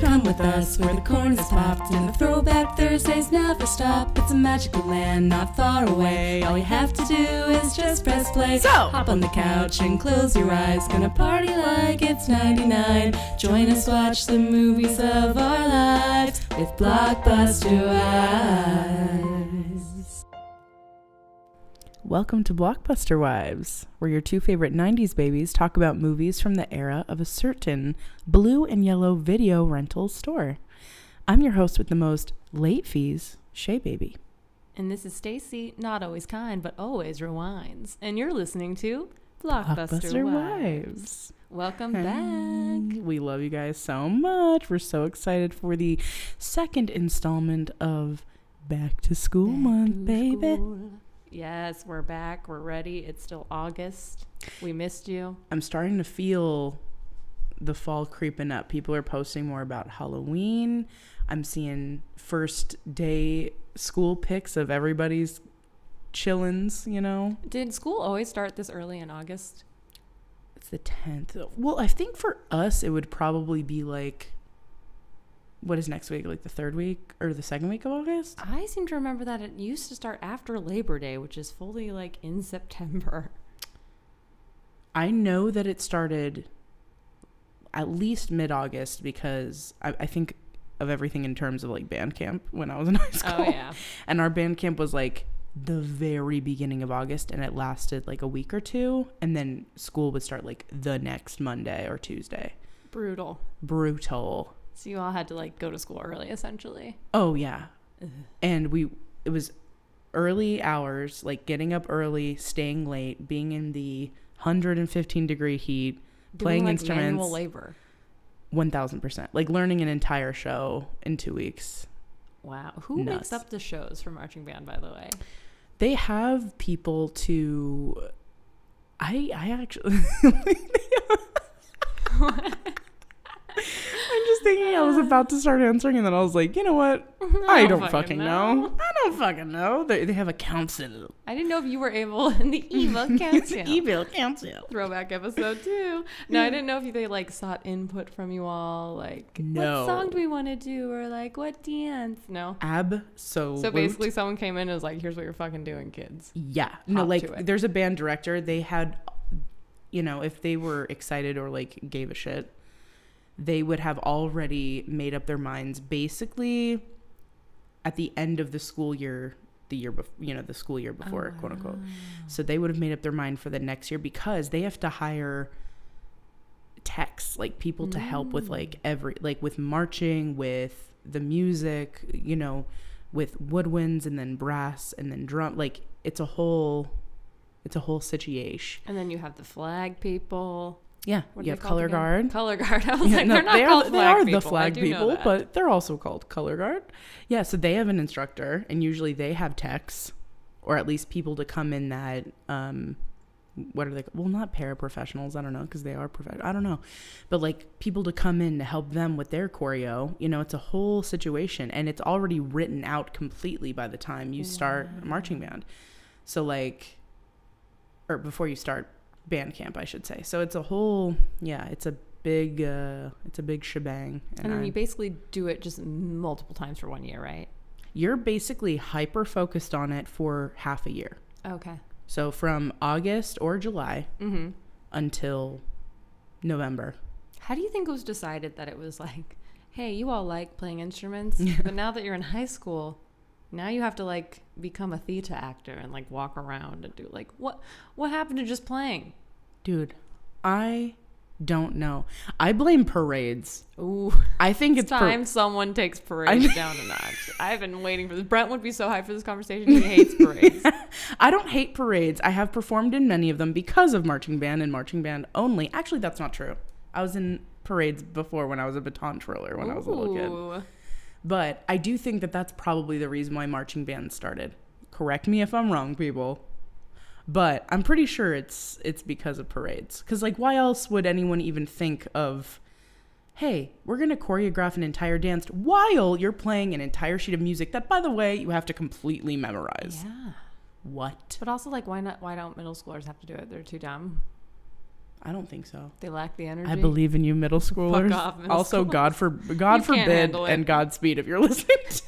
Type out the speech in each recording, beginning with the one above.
Come with us where the corn is popped and the throwback Thursdays never stop. It's a magical land not far away. All you have to do is just press play. So, hop on the couch and close your eyes. Gonna party like it's 99. Join us, watch the movies of our lives with Blockbuster Wives. welcome to Blockbuster Wives, where your two favorite 90s babies talk about movies from the era of a certain blue and yellow video rental store. I'm your host with the most late fees, Shea Baby. And this is Stacy, not always kind, but always rewinds. And you're listening to Blockbuster Wives. Welcome back. We love you guys so much. We're so excited for the second installment of Back to School Month, baby. Yes, we're back. We're ready. It's still August. We missed you. I'm starting to feel the fall creeping up. People are posting more about Halloween. I'm seeing first day school pics of everybody's chillins, you know. Did school always start this early in August? It's the 10th. Well, I think for us it would probably be like, what is next week? Like the third week or the second week of August? I seem to remember that it used to start after Labor Day, which is fully like in September. I know that it started at least mid-August because I think of everything in terms of like band camp when I was in high school. Oh, yeah. And our band camp was like the very beginning of August, and it lasted like a week or two, and then school would start like the next Monday or Tuesday. Brutal. So you all had to like go to school early, essentially. Oh yeah. Ugh. And it was early hours, like getting up early, staying late, being in the 115 degree heat, playing like instruments. Manual labor. 1000%. Like learning an entire show in 2 weeks. Wow. Who makes up the shows for marching band, by the way? They have people to... I actually... I'm just thinking I was about to start answering, and then I was like, you know what? I don't fucking know. I don't fucking know. They have a council. I didn't know if you were able in the evil council. Evil council. Throwback episode 2. No, I didn't know if they like sought input from you all. Like, no. What song do we want to do? Or like, what dance? No. So basically someone came in and was like, here's what you're fucking doing, kids. Yeah. No, like there's a band director. They had, you know, if they were excited or like gave a shit, they would have already made up their minds basically at the end of the school year, the school year before, quote unquote. So they would have made up their mind for the next year because they have to hire techs, like people to help with like with marching, with the music, you know, with woodwinds and then brass and then drum. Like it's a whole situation. And then you have the flag people. Yeah, you have color guard. Color guard. I was like, they're not called flag people. They are the flag people, but they're also called color guard. Yeah, so they have an instructor, and usually they have techs, or at least people to come in that, what are they? Well, not paraprofessionals. I don't know, because they are professional. I don't know, but like people to come in to help them with their choreo. You know, it's a whole situation, and it's already written out completely by the time you start a marching band. So like, or before you start band camp, I should say. So it's a whole, it's a big shebang. And then you basically do it just multiple times for 1 year, right? You're basically hyper focused on it for half a year. Okay. So from August or July until November. How do you think it was decided that it was like, hey, you all like playing instruments, but now that you're in high school, now you have to like become a theater actor and like walk around and do like what happened to just playing? Dude, I don't know. I blame parades. Ooh, I think it's time someone takes parades down a notch. I've been waiting for this. Brent would be so hyped for this conversation. He hates parades. I don't hate parades. I have performed in many of them because of marching band and marching band only. Actually, that's not true. I was in parades before when I was a baton twirler when I was a little kid. But I do think that that's probably the reason why marching band started. Correct me if I'm wrong, people. But I'm pretty sure it's because of parades. Because, like, why else would anyone even think of, hey, we're going to choreograph an entire dance while you're playing an entire sheet of music that, by the way, you have to completely memorize. Yeah. What? But also, like, why don't middle schoolers have to do it? They're too dumb. I don't think so. They lack the energy. I believe in you, middle schoolers. Fuck off, middle Also, schoolers. God forbid, and Godspeed if you're listening to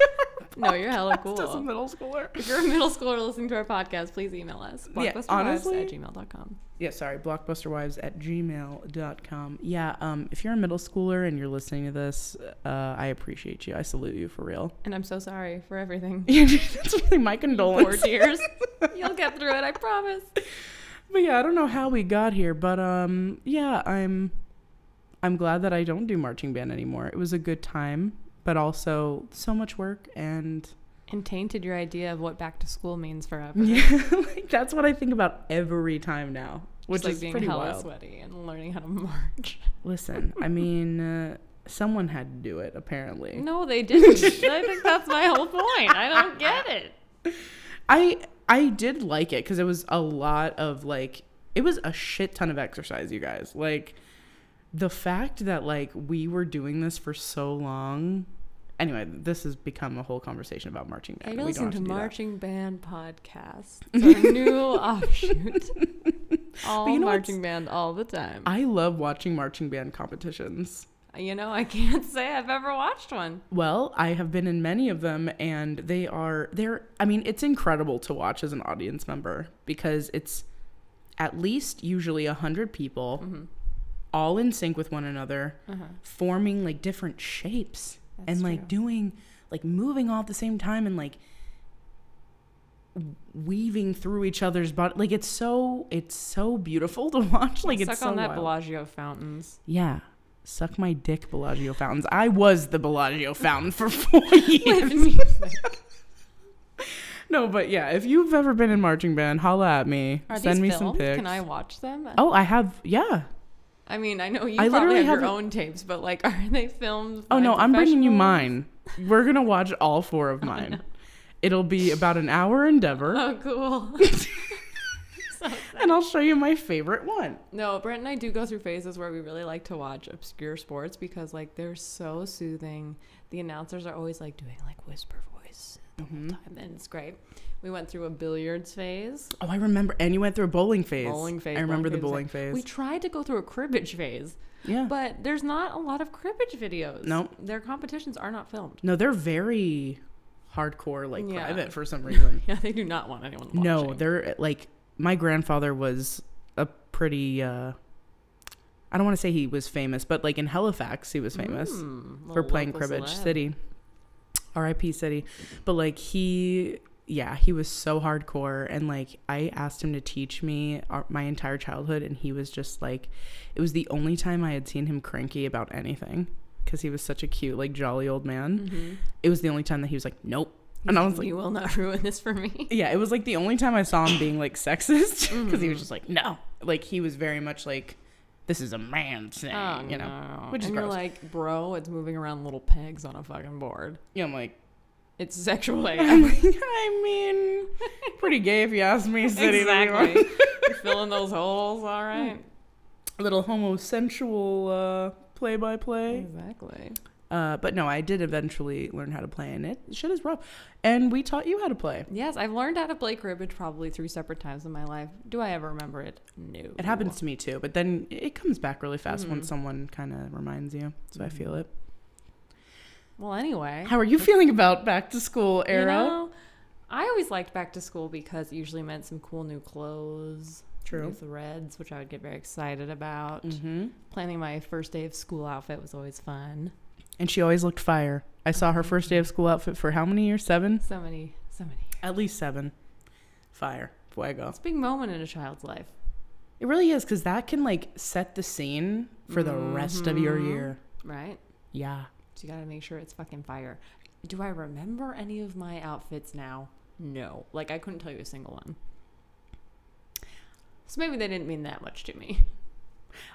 No, you're hella cool. just a middle schooler. If you're a middle schooler listening to our podcast, please email us. blockbusterwives@gmail.com. Yeah, sorry, blockbusterwives@gmail.com. Yeah, if you're a middle schooler and you're listening to this, I appreciate you. I salute you for real. And I'm so sorry for everything. That's really my Poor condolences. dears. You'll get through it, I promise. But yeah, I don't know how we got here, but yeah, I'm glad that I don't do marching band anymore. It was a good time, but also so much work and tainted your idea of what back to school means forever. yeah, like that's what I think about every time now, which Just like is being pretty hella wild. sweaty and learning how to march. Listen, I mean, someone had to do it apparently. No, they didn't. I think that's my whole point. I don't get it. I did like it because it was a lot of like, it was a shit ton of exercise, you guys. Like the fact that like we were doing this for so long. Anyway, this has become a whole conversation about marching band. I We don't listen have to do that. marching band podcasts. It's our new offshoot. All you know marching band all the time. I love watching marching band competitions. You know, I can't say I've ever watched one. Well, I have been in many of them, and I mean, it's incredible to watch as an audience member because it's at least usually 100 people, all in sync with one another, forming like different shapes. That's And like true. doing like moving all at the same time and like weaving through each other's body. Like it's so beautiful to watch. Like it's Suck so on that wild. Bellagio fountains. Yeah, suck my dick, Bellagio fountains. I was the Bellagio fountain for 4 years. Music. No, but yeah, if you've ever been in marching band, holla at me. Are Send these me filmed? some pics. Can I watch them? Oh, I have. Yeah. I mean, I know you I probably literally have your have own tapes, but like, are they filmed? Oh by no, I'm bringing you professionals? mine. We're gonna watch all 4 of mine. no. It'll be about an hour endeavor. Oh, cool. So And I'll show you my favorite one. no, Brent and I do go through phases where we really like to watch obscure sports because like they're so soothing. The announcers are always like doing like whisper voice the whole time, and it's great. We went through a billiards phase. Oh, I remember. And you went through a bowling phase. Bowling phase. I remember the bowling phase. We tried to go through a cribbage phase, Yeah. but there's not a lot of cribbage videos. Nope. Their competitions are not filmed. No, they're very hardcore, like Yeah. private for some reason. Yeah, they do not want anyone watching. No, they're like, my grandfather was a pretty, I don't want to say he was famous, but like in Halifax, he was famous for playing Cribbage City. R.I.P. City. But like he was so hardcore, and like I asked him to teach me my entire childhood, and he was just like, it was the only time I had seen him cranky about anything because he was such a cute, like jolly old man. It was the only time that he was like, nope. And I was like, you will not ruin this for me. yeah, it was like the only time I saw him being like sexist because he was just like, no. Like he was very much like, this is a man thing, you know, No. which is and gross. you're like, bro, it's moving around little pegs on a fucking board. Yeah, I'm like, It's sexual I'm AF. like, I mean, pretty gay if you ask me. City, Exactly. You're filling those holes, all right. A little homosexual play-by-play. Exactly. But no, I did eventually learn how to play, and it shit is rough. And we taught you how to play. Yes, I've learned how to play cribbage probably 3 separate times in my life. Do I ever remember it? No. It happens to me too, but then it comes back really fast when someone kind of reminds you. So I feel it. Well, anyway. How are you feeling about back to school era? You know, I always liked back to school because it usually meant some cool new clothes. True. New threads, which I would get very excited about. Mm-hmm. Planning my first day of school outfit was always fun. And she always looked fire. I saw her first day of school outfit for how many years? 7? So many. At least 7. Fire. Fuego. It's a big moment in a child's life. It really is, because that can like set the scene for the rest of your year. Right? Yeah. So you gotta make sure it's fucking fire. Do I remember any of my outfits now? No. Like, I couldn't tell you a single one. So maybe they didn't mean that much to me.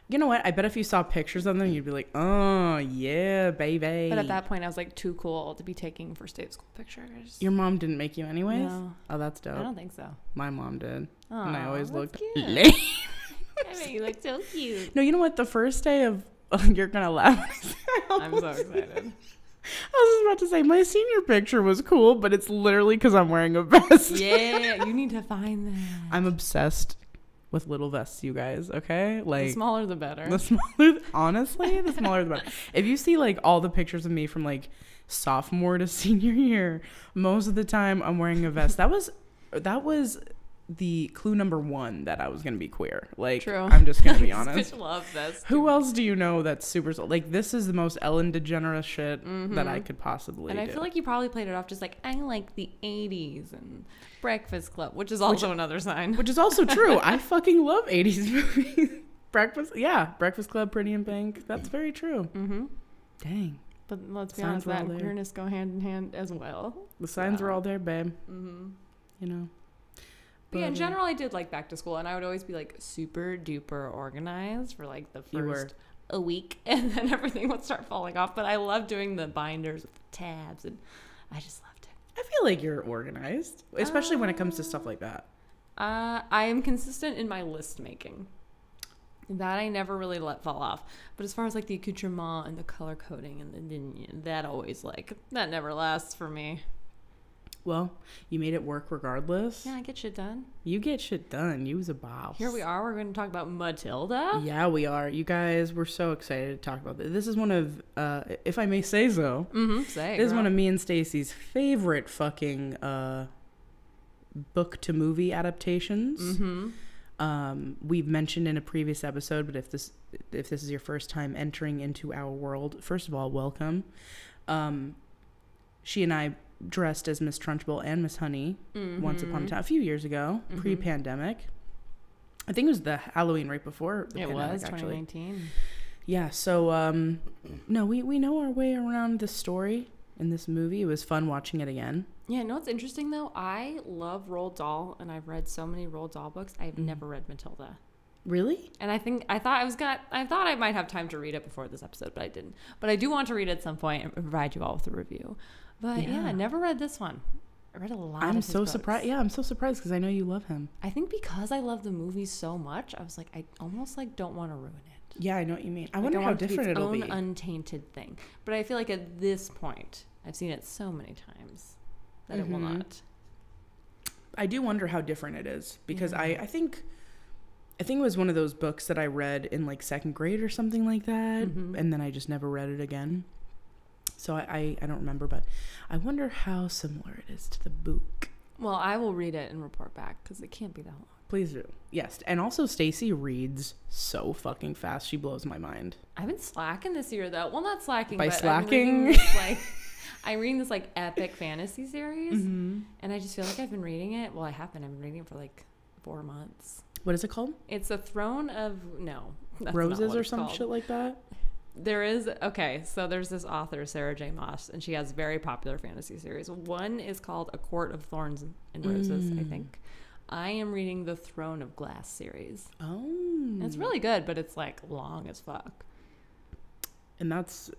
You know what? I bet if you saw pictures of them, you'd be like, oh, yeah, baby. But at that point, I was like too cool to be taking first day of school pictures. Your mom didn't make you anyways? No. Oh, that's dope. I don't think so. My mom did. Aw, And I always that's looked cute. lame. I mean, you look so cute. No, you know what? The first day of... you're going to laugh. I'm so excited. I was just about to say, my senior picture was cool, but it's literally because I'm wearing a vest. Yeah, you need to find that. I'm obsessed with little vests, you guys. Okay, like The smaller the better. Honestly, the smaller the better. If you see like all the pictures of me from like sophomore to senior year, most of the time I'm wearing a vest. That was the clue number 1 that I was gonna be queer. Like, True. I'm just gonna be honest. I love this. Who else do you know that's super like, this is the most Ellen DeGeneres shit that I could possibly And I do. feel like you probably played it off just like, I like the 80s and Breakfast Club, which is also another sign. Which is also true. I fucking love 80s movies. Breakfast Club, Pretty in Pink. That's very true. Dang. But let's be Signs honest, were all that there. queerness go hand in hand as well. The signs were all there, babe. You know. But yeah, in general, I did like back to school, and I would always be like super duper organized for like the first a week, and then everything would start falling off. But I love doing the binders with the tabs, and I just loved it. I feel like you're organized, especially when it comes to stuff like that. I am consistent in my list making. That I never really let fall off. But as far as like the accoutrement and the color coding and that always like, that never lasts for me. Well, you made it work regardless. Yeah, I get shit done. You get shit done. You was a boss. Here we are. We're going to talk about Matilda. Yeah, we are. You guys, we're so excited to talk about this. This is one of, if I may say so, Say it, this is girl. one of me and Stacy's favorite fucking book to movie adaptations. We've mentioned in a previous episode, but if this is your first time entering into our world, first of all, welcome. She and I dressed as Miss Trunchbull and Miss Honey once upon a time, a few years ago, pre-pandemic. I think it was the Halloween right before the pandemic, was actually. 2019. Yeah, so no, we know our way around this story in this movie. It was fun watching it again. Yeah, no, what's interesting though? I love Roald Dahl, and I've read so many Roald Dahl books. I've never read Matilda. Really? And I thought I might have time to read it before this episode, but I didn't. But I do want to read it at some point and provide you all with a review. But yeah, I never read this one. I read a lot. I'm of his so books. surprised. Yeah, I'm so surprised because I know you love him. I think because I love the movie so much, I was like, I almost like don't want to ruin it. Yeah, I know what you mean. I Like, wonder how want it to different its it'll own be. untainted thing. But I feel like at this point, I've seen it so many times that it will not. I do wonder how different it is because I think it was one of those books that I read in like second grade or something like that, and then I just never read it again. So I don't remember, but I wonder how similar it is to the book. Well, I will read it and report back because it can't be that long. Please do. Yes. And also Stacy reads so fucking fast. She blows my mind. I've been slacking this year though. Well, not slacking, By but slacking? I'm reading this like epic fantasy series, and I just feel like I've been reading it. Well, I've been reading it for like 4 months. What is it called? It's a Throne of that's not Roses what or it's some called. shit like that? So there's this author, Sarah J. Maas, and she has very popular fantasy series. One is called A Court of Thorns and Roses, I think. I am reading the Throne of Glass series. Oh. And it's really good, but it's like long as fuck. And that's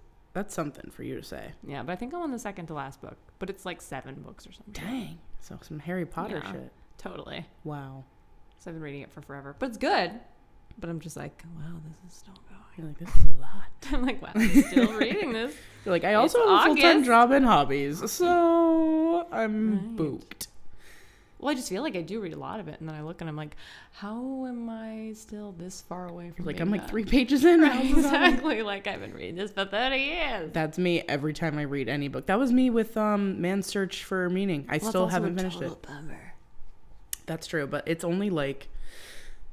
something for you to say. Yeah, but I think I'm on the second to last book, but it's like 7 books or something. Dang. So some Harry Potter shit. Totally. Wow. So I've been reading it for forever, but it's good. But I'm just like, wow, this is still going. You're like, this is a lot. I'm like, wow, I'm still reading this. You're like, I also It's have a full-time August. job and hobbies, so I'm Right. booked. Well, I just feel like I do read a lot of it, and then I look and I'm like, how am I still this far away from You're like, being I'm like done? 3 pages in. Right, exactly. Like, I've been reading this for 30 years. That's me every time I read any book. That was me with Man's Search for Meaning. I still haven't finished it. Bummer. That's true, but it's only like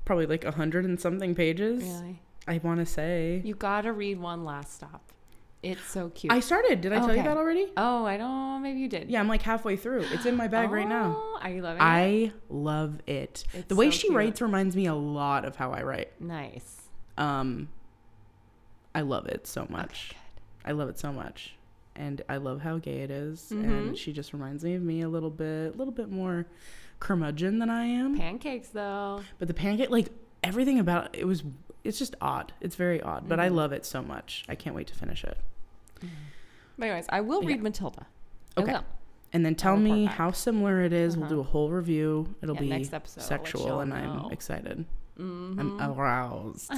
probably like 100 and something pages. Really? I want to say. You gotta read One Last Stop. It's so cute. I started. Did I tell you Okay. that already? Oh, I don't. Maybe you did. Yeah, I'm like halfway through. It's in my bag right now. Oh, are you loving it? I love it. It's The way so she cute. writes reminds me a lot of how I write. Nice. I love it so much. Okay, I love it so much. And I love how gay it is. Mm-hmm. And she just reminds me of me a little bit more curmudgeon than I am. Pancakes, though. But the pancake, like everything about it, it's just odd. It's very odd, but I love it so much. I can't wait to finish it. But anyways, I will read Yeah. Matilda. Okay. I will. And then tell I'll report me back. how similar it is. We'll Uh-huh. do a whole review. It'll be next episode, I'll let sexual, y'all and know. I'm excited. Mm-hmm. I'm aroused.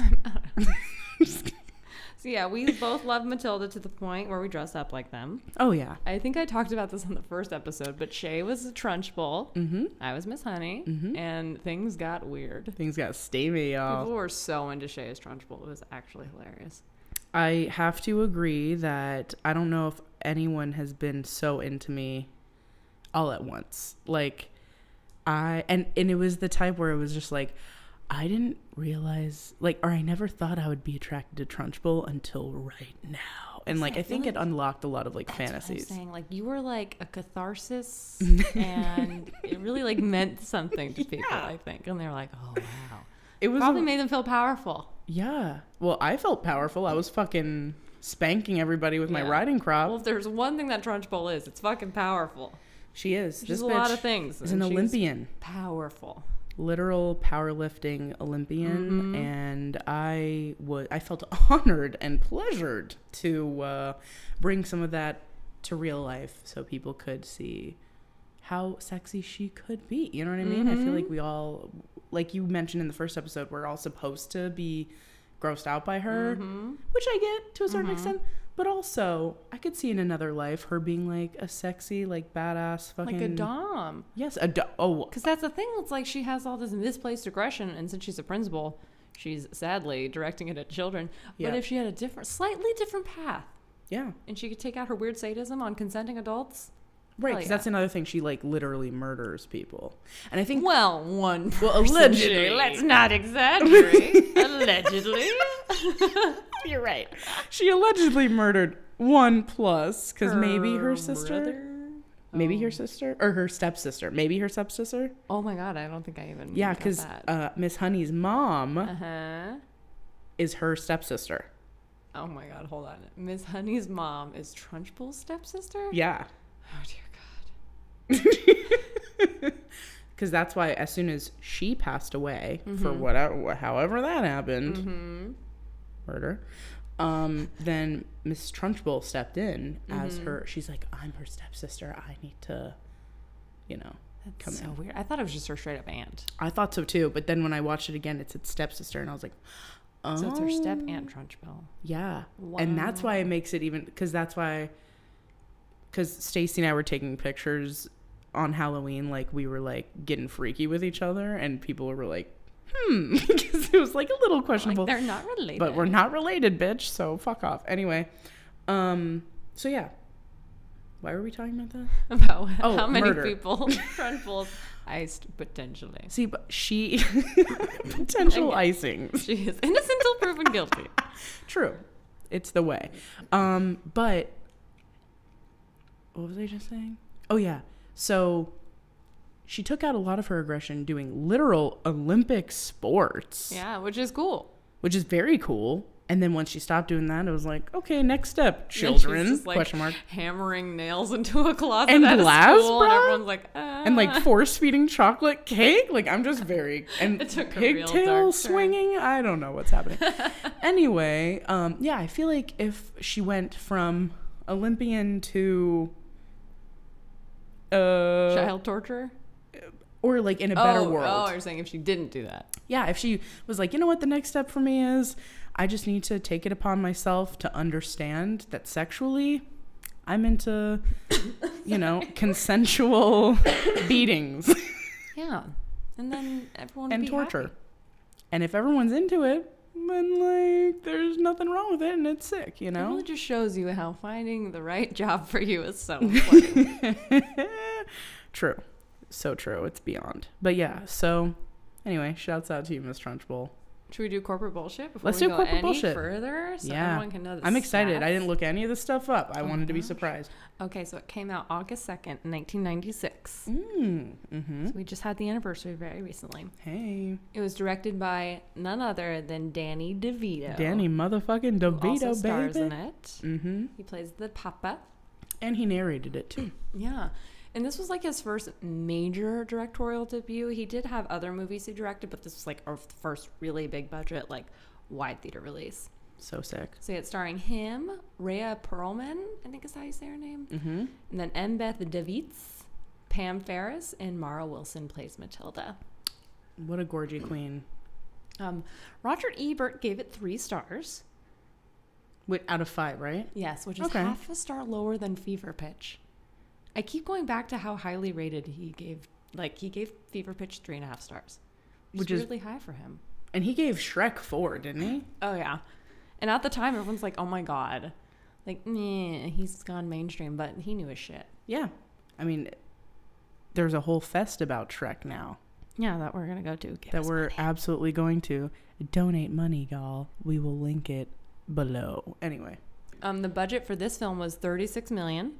So yeah, we both love Matilda to the point where we dress up like them. Oh, yeah. I think I talked about this on the first episode, but Shea was a Trunchbull. Mm-hmm. I was Miss Honey. Mm-hmm. And things got weird. Things got steamy, y'all. People were so into Shea as Trunchbull. It was actually hilarious. I have to agree that I don't know if anyone has been so into me all at once. Like, and it was the type where it was just like, I didn't realize, like, or I never thought I would be attracted to Trunchbull until right now. And like, I think it unlocked a lot of like fantasies. What I'm saying. Like, you were like a catharsis, and it really like meant something to people. Yeah. I think, and they were like, "Oh wow!" It was probably made them feel powerful. Yeah. Well, I felt powerful. I was fucking spanking everybody with my riding crop. Well, if there's one thing that Trunchbull is, it's fucking powerful. She is. She's a lot of things. Is an Olympian. Powerful. Literal powerlifting Olympian, and I felt honored and pleasured to bring some of that to real life so people could see how sexy she could be. You know what I mean? I feel like we all, like you mentioned in the first episode, we're all supposed to be grossed out by her, which I get to a certain extent. But also, I could see in another life her being like a sexy, like badass fucking... Like a dom. Yes, a dom. Oh. Because that's the thing. It's like she has all this misplaced aggression. And since she's a principal, she's sadly directing it at children. Yeah. But if she had a slightly different path. Yeah. And she could take out her weird sadism on consenting adults. Right, because that's another thing. She like literally murders people, and I think allegedly. Let's not exaggerate. Allegedly, you're right. She allegedly murdered 1+, because maybe her sister, maybe her sister, or her stepsister, maybe her stepsister. Oh my god, I don't think I even. Yeah, because Miss Honey's mom is her stepsister. Oh my god, hold on. Miss Honey's mom is Trunchbull's stepsister. Yeah. Oh dear God. Because that's why as soon as she passed away for whatever, however that happened, murder, then Miss Trunchbull stepped in as her. She's like, I'm her stepsister. I need to, That's so weird. I thought it was just her straight up aunt. I thought so too. But then when I watched it again, it said stepsister, and I was like, oh, so it's her step aunt Trunchbull. Yeah, wow. And that's why it makes it even because Stacy and I were taking pictures on Halloween, like we were like getting freaky with each other, and people were like, because it was like a little questionable. Like, they're not related. But we're not related, bitch, so fuck off. Anyway, so yeah. Why were we talking about that? About how many people Trunchbull iced potentially. See, but she potential icing. She is innocent until proven guilty. True. It's the way. But what was I just saying? Oh, yeah. So she took out a lot of her aggression doing literal Olympic sports. Yeah, which is cool. Which is very cool. And then once she stopped doing that, it was like, okay, next step, children, just, like, question mark. Hammering nails into a closet and at glass, a school, bro? and everyone's like, And like force feeding chocolate cake. Like, I'm just very, and it took pigtail swinging. I don't know what's happening. Anyway, yeah, I feel like if she went from Olympian to child torture, or like in a better world. Oh, you're saying if she didn't do that? Yeah, if she was like, you know what, the next step for me is I just need to take it upon myself to understand that sexually I'm into, consensual beatings. Yeah. And then everyone would and be torture. Happy. And if everyone's into it, then like there's nothing wrong with it and it's sick, It really just shows you how finding the right job for you is so important. True. So true. It's beyond. But yeah, so anyway, shouts out to you, Miss Trunchbull. Should we do corporate bullshit before Let's we do go corporate any bullshit. further? So yeah. everyone can know the I'm excited. stats. I didn't look any of this stuff up. I wanted to be surprised. Okay, so it came out August 2nd, 1996. So we just had the anniversary very recently. Hey. It was directed by none other than Danny DeVito. Danny motherfucking DeVito, also stars baby. in it. He plays the papa. And he narrated it too. Yeah. And this was like his first major directorial debut. He did have other movies he directed, but this was like our first really big budget, like wide theater release. So sick. So it's starring him, Rhea Perlman, I think is how you say her name. And then Embeth DeVitz, Pam Ferris, and Mara Wilson plays Matilda. What a gorgy queen. Roger Ebert gave it 3 stars. Out of 5, right? Yes, which is Okay. half a star lower than Fever Pitch. I keep going back to how highly rated he gave. Like, he gave Fever Pitch 3.5 stars. Which is really high for him. And he gave Shrek 4, didn't he? Oh, yeah. And at the time, everyone's like, oh my God. Like, meh, he's gone mainstream, but he knew his shit. Yeah. I mean, there's a whole fest about Shrek now. Yeah, that we're going to go to. That we're absolutely going to. Donate money, y'all. We will link it below. Anyway. The budget for this film was $36 million.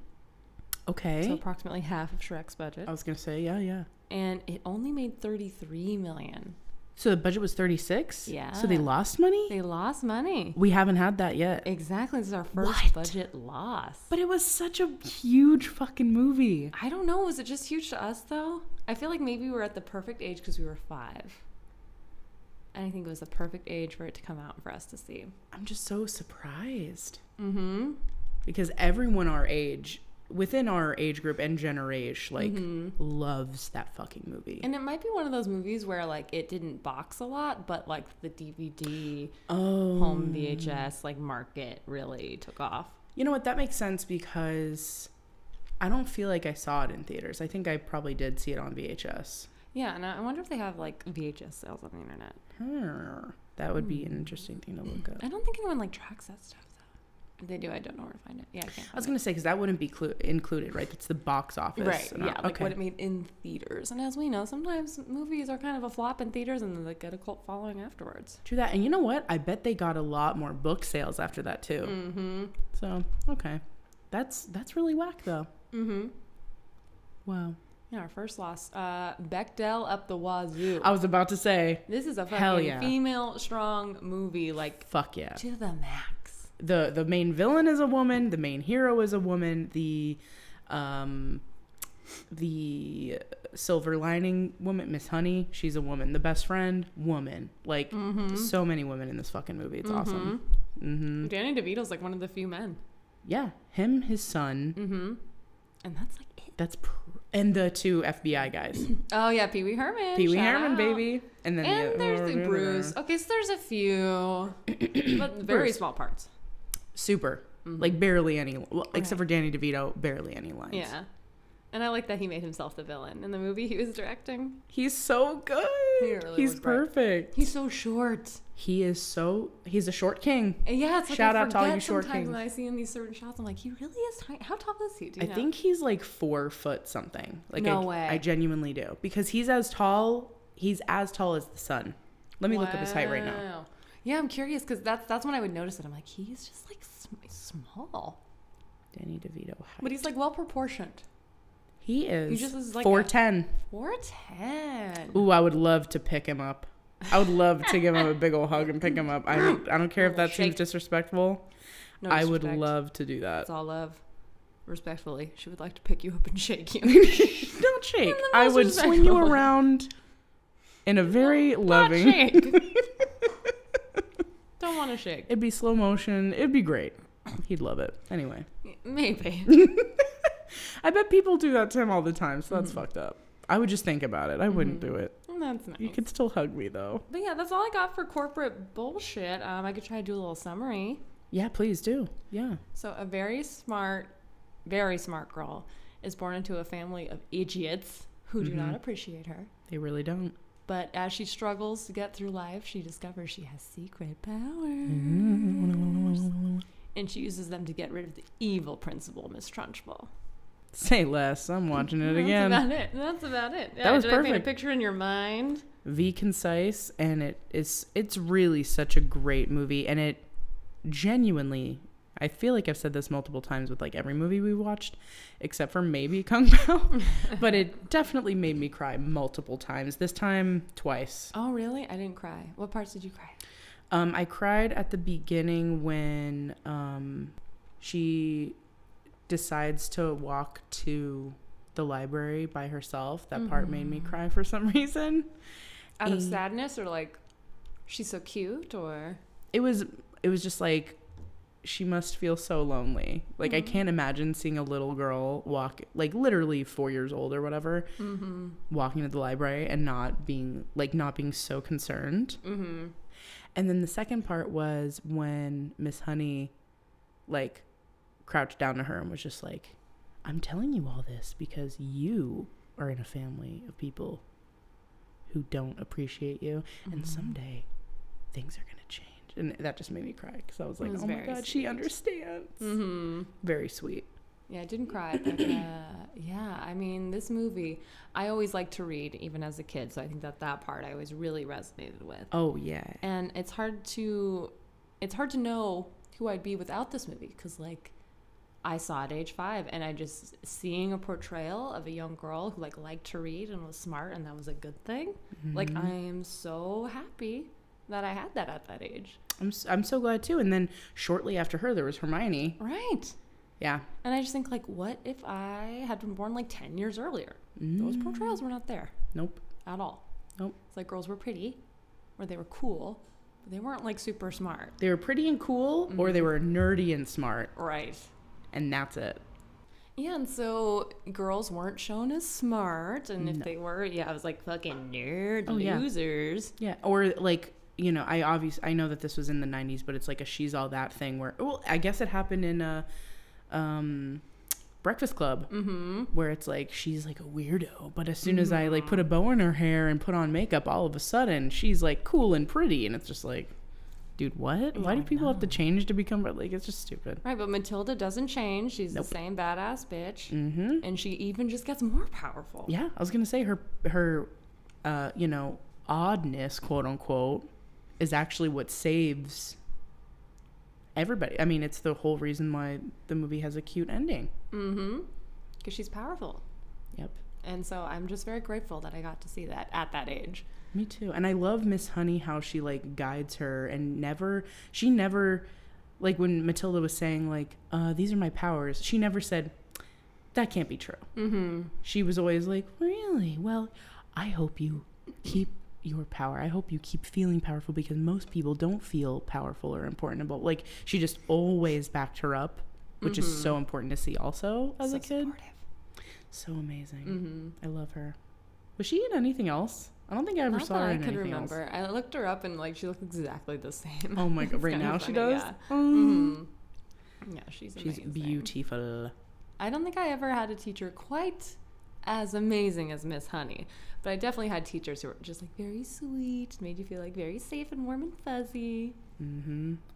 Okay. So approximately half of Shrek's budget. I was going to say, yeah. And it only made $33 million. So the budget was 36? Yeah. So they lost money? They lost money. We haven't had that yet. Exactly. This is our first budget loss. But it was such a huge fucking movie. I don't know. Was it just huge to us, though? I feel like maybe we were at the perfect age because we were 5. And I think it was the perfect age for it to come out for us to see. I'm just so surprised. Mm-hmm. Because everyone our age, within our age group and generation, like, loves that fucking movie. And it might be one of those movies where, like, it didn't box a lot, but, like, the DVD, home VHS, like, market really took off. You know what? That makes sense because I don't feel like I saw it in theaters. I think I probably did see it on VHS. Yeah, and I wonder if they have, like, VHS sales on the internet. That would be an interesting thing to look up. I don't think anyone, like, tracks that stuff, though. If they do, I don't know where to find it. Yeah, I can't. I was going to say, because that wouldn't be included, right? It's the box office. Right, yeah, like what it made in theaters. And as we know, sometimes movies are kind of a flop in theaters and then they get a cult following afterwards. True that. And you know what? I bet they got a lot more book sales after that, too. Mm-hmm. So, okay. That's really whack, though. Mm-hmm. Wow. Yeah, our first loss. Bechdel up the wazoo. I was about to say. This is a fucking female strong movie, like, fuck yeah, to the max. The main villain is a woman. The main hero is a woman. The silver lining woman, Miss Honey, she's a woman. The best friend, woman. Like, so many women in this fucking movie. It's awesome. Mm-hmm. Danny DeVito's like one of the few men. Yeah, him, his son. Mm-hmm. And that's like it. And the 2 FBI guys. Oh yeah, Pee Wee Herman. Pee Wee Herman, baby. And then there's the Bruce. Okay, so there's a few, but very small parts. Super. Like barely any, except for Danny DeVito, barely any lines. Yeah. And I like that he made himself the villain in the movie he was directing. He's so good. He's perfect. He's so short. He's a short king. Yeah, it's like shout I out to all you forget short sometimes kings. when I see in these certain shots, I'm like, he really is tiny. How tall is he? I think he's like 4 foot something. Like, no way. I genuinely do, because he's as tall as the sun. Let me look up his height right now. Yeah, I'm curious because that's when I would notice it. I'm like, he's just like small. Danny DeVito height. But he's like well proportioned. He is. He just is like 4'10". 4'10". Ooh, I would love to pick him up. I would love to give him a big old hug and pick him up. I don't care if that seems disrespectful. No I would love to do that. It's all love. Respectfully, she would like to pick you up and shake you. Don't shake. I would swing you around in a very loving. Not shake. Don't want to shake. It'd be slow motion. It'd be great. He'd love it. Anyway. Maybe. I bet people do that to him all the time, so that's fucked up. I would just think about it. I wouldn't do it. That's nice. You could still hug me, though. But yeah, that's all I got for corporate bullshit. I could try to do a little summary. Yeah, please do. Yeah. So a very smart girl is born into a family of idiots who do not appreciate her. They really don't. But as she struggles to get through life, she discovers she has secret powers. And she uses them to get rid of the evil principal, Miss Trunchbull. Say less. I'm watching it again. That's about it. That was Did perfect. I paint a picture in your mind? Concise, and it's really such a great movie, and it genuinely, I feel like I've said this multiple times with like every movie we watched, except for maybe Kung Pao, but it definitely made me cry multiple times. This time, twice. Oh, really? I didn't cry. What parts did you cry? I cried at the beginning when she decides to walk to the library by herself. That part made me cry for some reason. Out of sadness, or like she's so cute, or it was just like she must feel so lonely. Like I can't imagine seeing a little girl walk, like literally 4 years old or whatever, walking to the library and not being so concerned. And then the second part was when Miss Honey like crouched down to her and was just like, I'm telling you all this because you are in a family of people who don't appreciate you. And someday things are going to change. And that just made me cry because I was like, oh my God, sweet. She understands. Very sweet. Yeah, I didn't cry, but yeah, I mean, this movie, I always liked to read even as a kid, so I think that part I always really resonated with. Oh yeah. And it's hard to know who I'd be without this movie because like I saw it at age 5 and I just seeing a portrayal of a young girl who like liked to read and was smart and that was a good thing. Like I am so happy that I had that at that age. I'm so glad too. And then shortly after her there was Hermione. Right. Yeah. And I just think, like, what if I had been born, like, 10 years earlier? Those portrayals were not there. Nope. At all. Nope. It's like girls were pretty, or they were cool, but they weren't, like, super smart. They were pretty and cool, or they were nerdy and smart. Right. And that's it. Yeah, and so girls weren't shown as smart, and if they were, I was like, fucking nerd losers. Yeah, or, like, you know, I know that this was in the 90s, but it's like a She's All That thing where, well, I guess it happened in Breakfast Club, where it's like she's like a weirdo, but as soon as I like put a bow in her hair and put on makeup, all of a sudden she's like cool and pretty, and it's just like, dude, what? Why do people have to change to become like? It's just stupid. Right, but Matilda doesn't change. She's the same badass bitch, and she even just gets more powerful. Yeah, I was gonna say her you know, oddness, quote unquote, is actually what saves everybody. I mean, it's the whole reason why the movie has a cute ending. Because she's powerful. Yep. And so I'm just very grateful that I got to see that at that age. Me too. And I love Miss Honey, how she like guides her and she never, like when Matilda was saying like, these are my powers, she never said, that can't be true. She was always like, really? Well, I hope you keep your power. I hope you keep feeling powerful because most people don't feel powerful or important about, like, she just always backed her up, which is so important to see also as a kid. Supportive. So amazing. I love her. Was she in anything else? I don't think I ever saw her in anything else. I could remember. I looked her up and like she looked exactly the same. Oh my God. Right now she does? Yeah, she's amazing. She's beautiful. I don't think I ever had a teacher quite as amazing as Miss Honey, but I definitely had teachers who were just like very sweet, made you feel like very safe and warm and fuzzy.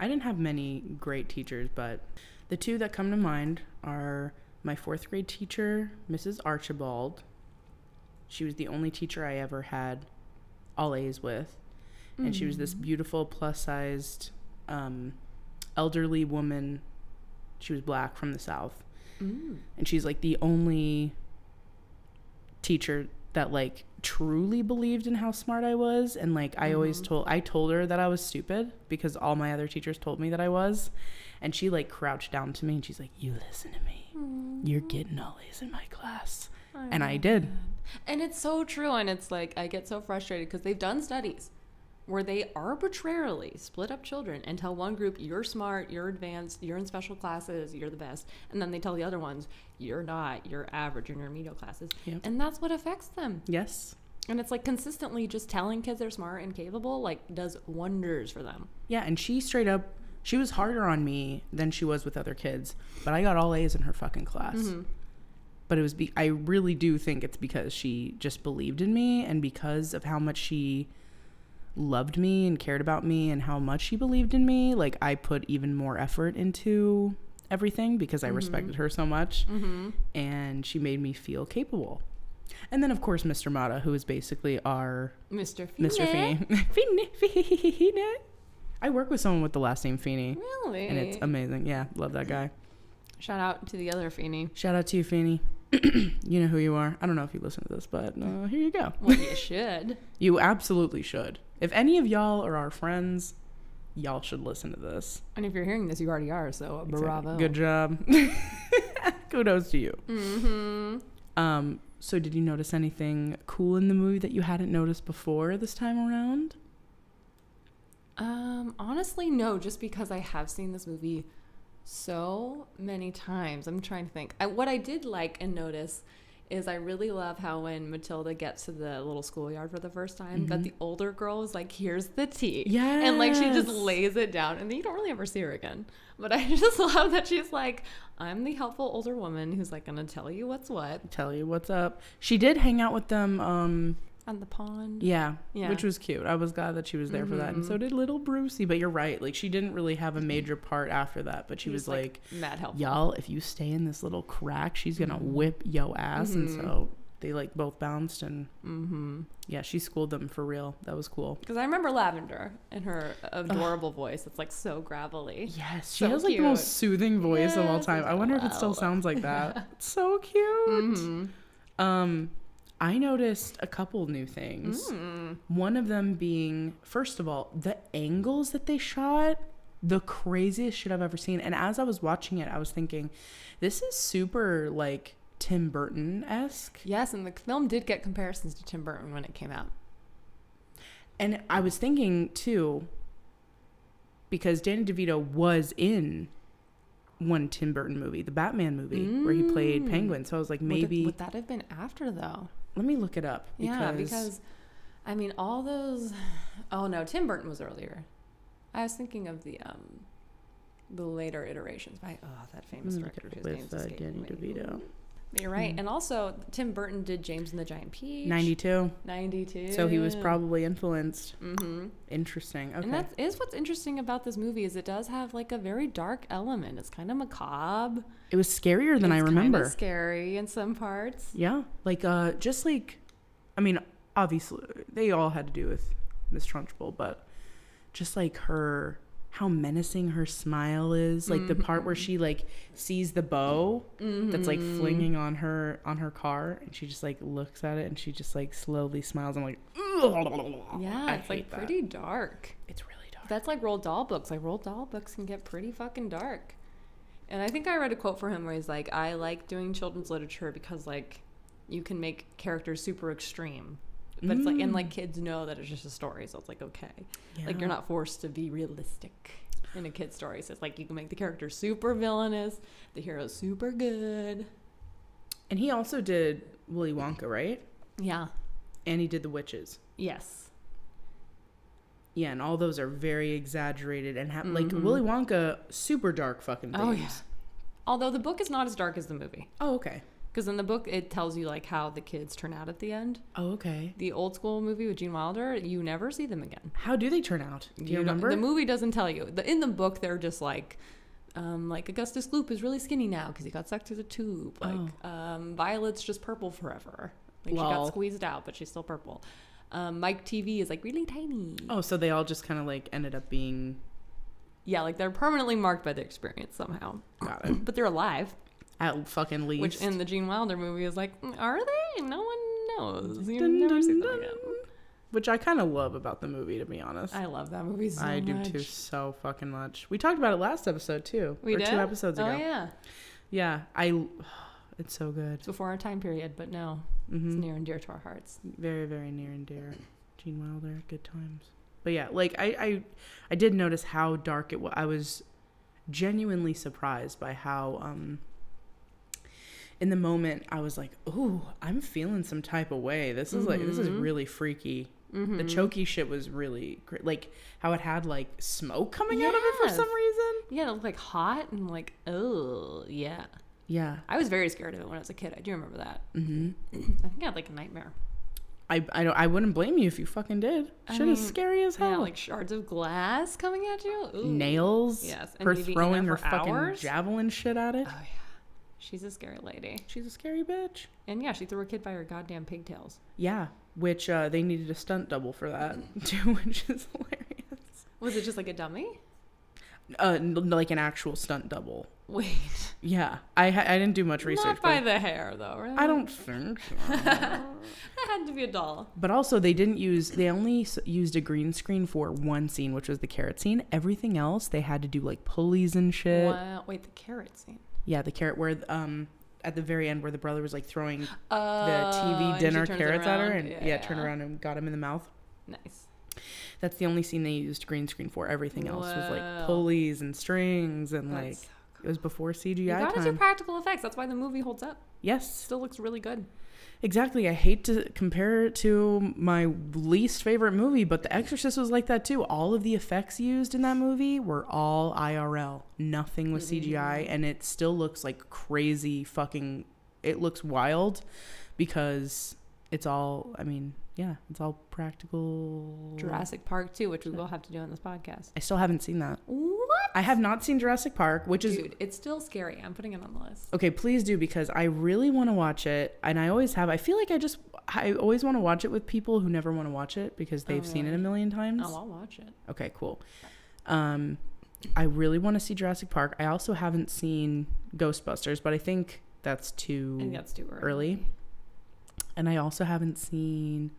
I didn't have many great teachers, but the two that come to mind are my 4th grade teacher, Mrs. Archibald. She was the only teacher I ever had all A's with, and she was this beautiful plus-sized elderly woman. She was black from the South, and she's like the only teacher that like truly believed in how smart I was. And like I told her that I was stupid because all my other teachers told me that I was, and she like crouched down to me and she's like, you listen to me, you're getting all A's in my class. And I did. And it's so true. And it's like I get so frustrated because they've done studies where they arbitrarily split up children and tell one group, you're smart, you're advanced, you're in special classes, you're the best. And then they tell the other ones, you're not, you're average, you're in remedial classes. Yep. And that's what affects them. Yes. And it's like consistently just telling kids they're smart and capable, like does wonders for them. Yeah. And she straight up, she was harder on me than she was with other kids, but I got all A's in her fucking class. But it was, I really do think it's because she just believed in me and because of how much she loved me and cared about me and how much she believed in me. Like I put even more effort into everything because I respected her so much, and she made me feel capable. And then of course Mr. Mata, who is basically our Mr. Feeney. Feeney. I work with someone with the last name Feeney. Really? And it's amazing. Yeah, love that guy. Shout out to the other Feeney. Shout out to you, Feeney. You know who you are. I don't know if you listen to this, but here you go. Well, you should. You absolutely should. If any of y'all are our friends, y'all should listen to this. And if you're hearing this, you already are, so bravo. Good job. Kudos to you. So did you notice anything cool in the movie that you hadn't noticed before this time around? Honestly, no, just because I have seen this movie so many times. I'm trying to think. What I did like and notice is I really love how when Matilda gets to the little schoolyard for the first time, that the older girl is like, here's the tea. Yes. And like she just lays it down, and then you don't really ever see her again. But I just love that she's like, I'm the helpful older woman who's like gonna tell you what's what. Tell you what's up. She did hang out with them On the pond. yeah, which was cute. I was glad that she was there for that, and so did little Brucey. But you're right, like she didn't really have a major part after that, but she was like mad helpful. Y'all, if you stay in this little crack, she's gonna whip yo ass. And so they like both bounced, and yeah, she schooled them for real. That was cool. Because I remember Lavender and her adorable voice. It's like so gravelly. Yes, she has like the most soothing voice of all time. I wonder if it still sounds like that. It's so cute. I noticed a couple new things. One of them being, first of all, the angles that they shot, the craziest shit I've ever seen. And as I was watching it, I was thinking, this is super like Tim Burton-esque. Yes, and the film did get comparisons to Tim Burton when it came out. And I was thinking too, because Danny DeVito was in one Tim Burton movie, the Batman movie, where he played Penguin. So I was like, maybe Would that have been after though? Let me look it up. Because I mean, all those. Oh no, Tim Burton was earlier. I was thinking of the later iterations by that famous director whose name's escaping Danny me. DeVito. But you're right, and also Tim Burton did James and the Giant Peach. 92. So he was probably influenced. Interesting. Okay. And that is what's interesting about this movie is it does have like a very dark element. It's kind of macabre. It was scarier than I remember. It's scary in some parts. Yeah, like just like, I mean, obviously they all had to do with Miss Trunchbull, but just like how menacing her smile is, like the part where she like sees the bow that's like flinging on her car, and she just like looks at it and she just like slowly smiles. I'm like, yeah, it's like pretty dark. It's really dark. That's like Roald Dahl books. Like Roald Dahl books can get pretty fucking dark. And I think I read a quote from him where he's like, I like doing children's literature because like you can make characters super extreme. But it's like, and like kids know that it's just a story, so it's like, okay. Yeah. Like you're not forced to be realistic in a kid's story. So it's like you can make the character super villainous, the hero super good. And he also did Willy Wonka, right? Yeah. And he did The Witches. Yes. Yeah, and all those are very exaggerated and like Willy Wonka, super dark fucking themes. Oh, yeah. Although the book is not as dark as the movie. Oh, okay. Because in the book, it tells you, like, how the kids turn out at the end. Oh, okay. The old school movie with Gene Wilder, you never see them again. How do they turn out? Do you remember? The movie doesn't tell you. In the book, they're just like Augustus Gloop is really skinny now because he got sucked through the tube. Like, Violet's just purple forever. Like, she got squeezed out, but she's still purple. Mike TV is, like, really tiny. Oh, so they all just kind of, like, ended up being... Yeah, like, they're permanently marked by their experience somehow. Got it. But they're alive. At fucking least. Which in the Gene Wilder movie is like, are they? No one knows. You never see them again. Which I kind of love about the movie, to be honest. I love that movie so much. I do too, so fucking much. We talked about it last episode too. We did? 2 episodes ago. Oh yeah. Yeah, it's so good. It's before our time period, but no, it's near and dear to our hearts. Very, very near and dear. Gene Wilder, good times. But yeah, like I did notice how dark it was. I was genuinely surprised by how in the moment I was like, "Ooh, I'm feeling some type of way. This is this is really freaky." The choky shit was really great. Like how it had like smoke coming out of it for some reason. Yeah, it looked like hot and like, oh yeah. Yeah. I was very scared of it when I was a kid. I do remember that. I think I had like a nightmare. I wouldn't blame you if you fucking did. Shit is scary as hell. Yeah, like shards of glass coming at you. Ooh. Nails. Yes. And her throwing her fucking javelin shit at it. Oh yeah. She's a scary lady. She's a scary bitch. And yeah, she threw her kid by her goddamn pigtails. Yeah, which they needed a stunt double for that too, which is hilarious. Was it just like a dummy? Like an actual stunt double. Wait. Yeah, I didn't do much research. Not by the hair though, right? I don't think so. That had to be a doll. But also they only used a green screen for one scene, which was the carrot scene. Everything else they had to do like pulleys and shit. Wow. Wait, the carrot scene. Yeah, the carrot where at the very end where the brother was like throwing the TV dinner carrots at her and turned around and got him in the mouth. Nice. That's the only scene they used green screen for. Everything else was like pulleys and strings and like. So It was before CGI You gotta do time. practical effects. That's why the movie holds up. Yes. Still looks really good. Exactly. I hate to compare it to my least favorite movie, but The Exorcist was like that too. All of the effects used in that movie were all IRL. Nothing was CGI, and it still looks like crazy fucking... It looks wild because it's all... I mean, yeah, it's all practical. Jurassic Park 2, which we will have to do on this podcast. I still haven't seen that. What? I have not seen Jurassic Park, which is... Dude, it's still scary. I'm putting it on the list. Okay, please do, because I really want to watch it, and I always have. I feel like I always want to watch it with people who never want to watch it because they've seen it a million times. Oh, I'll watch it. Okay, cool. I really want to see Jurassic Park. I also haven't seen Ghostbusters, but I think that's too early. And I also haven't seen...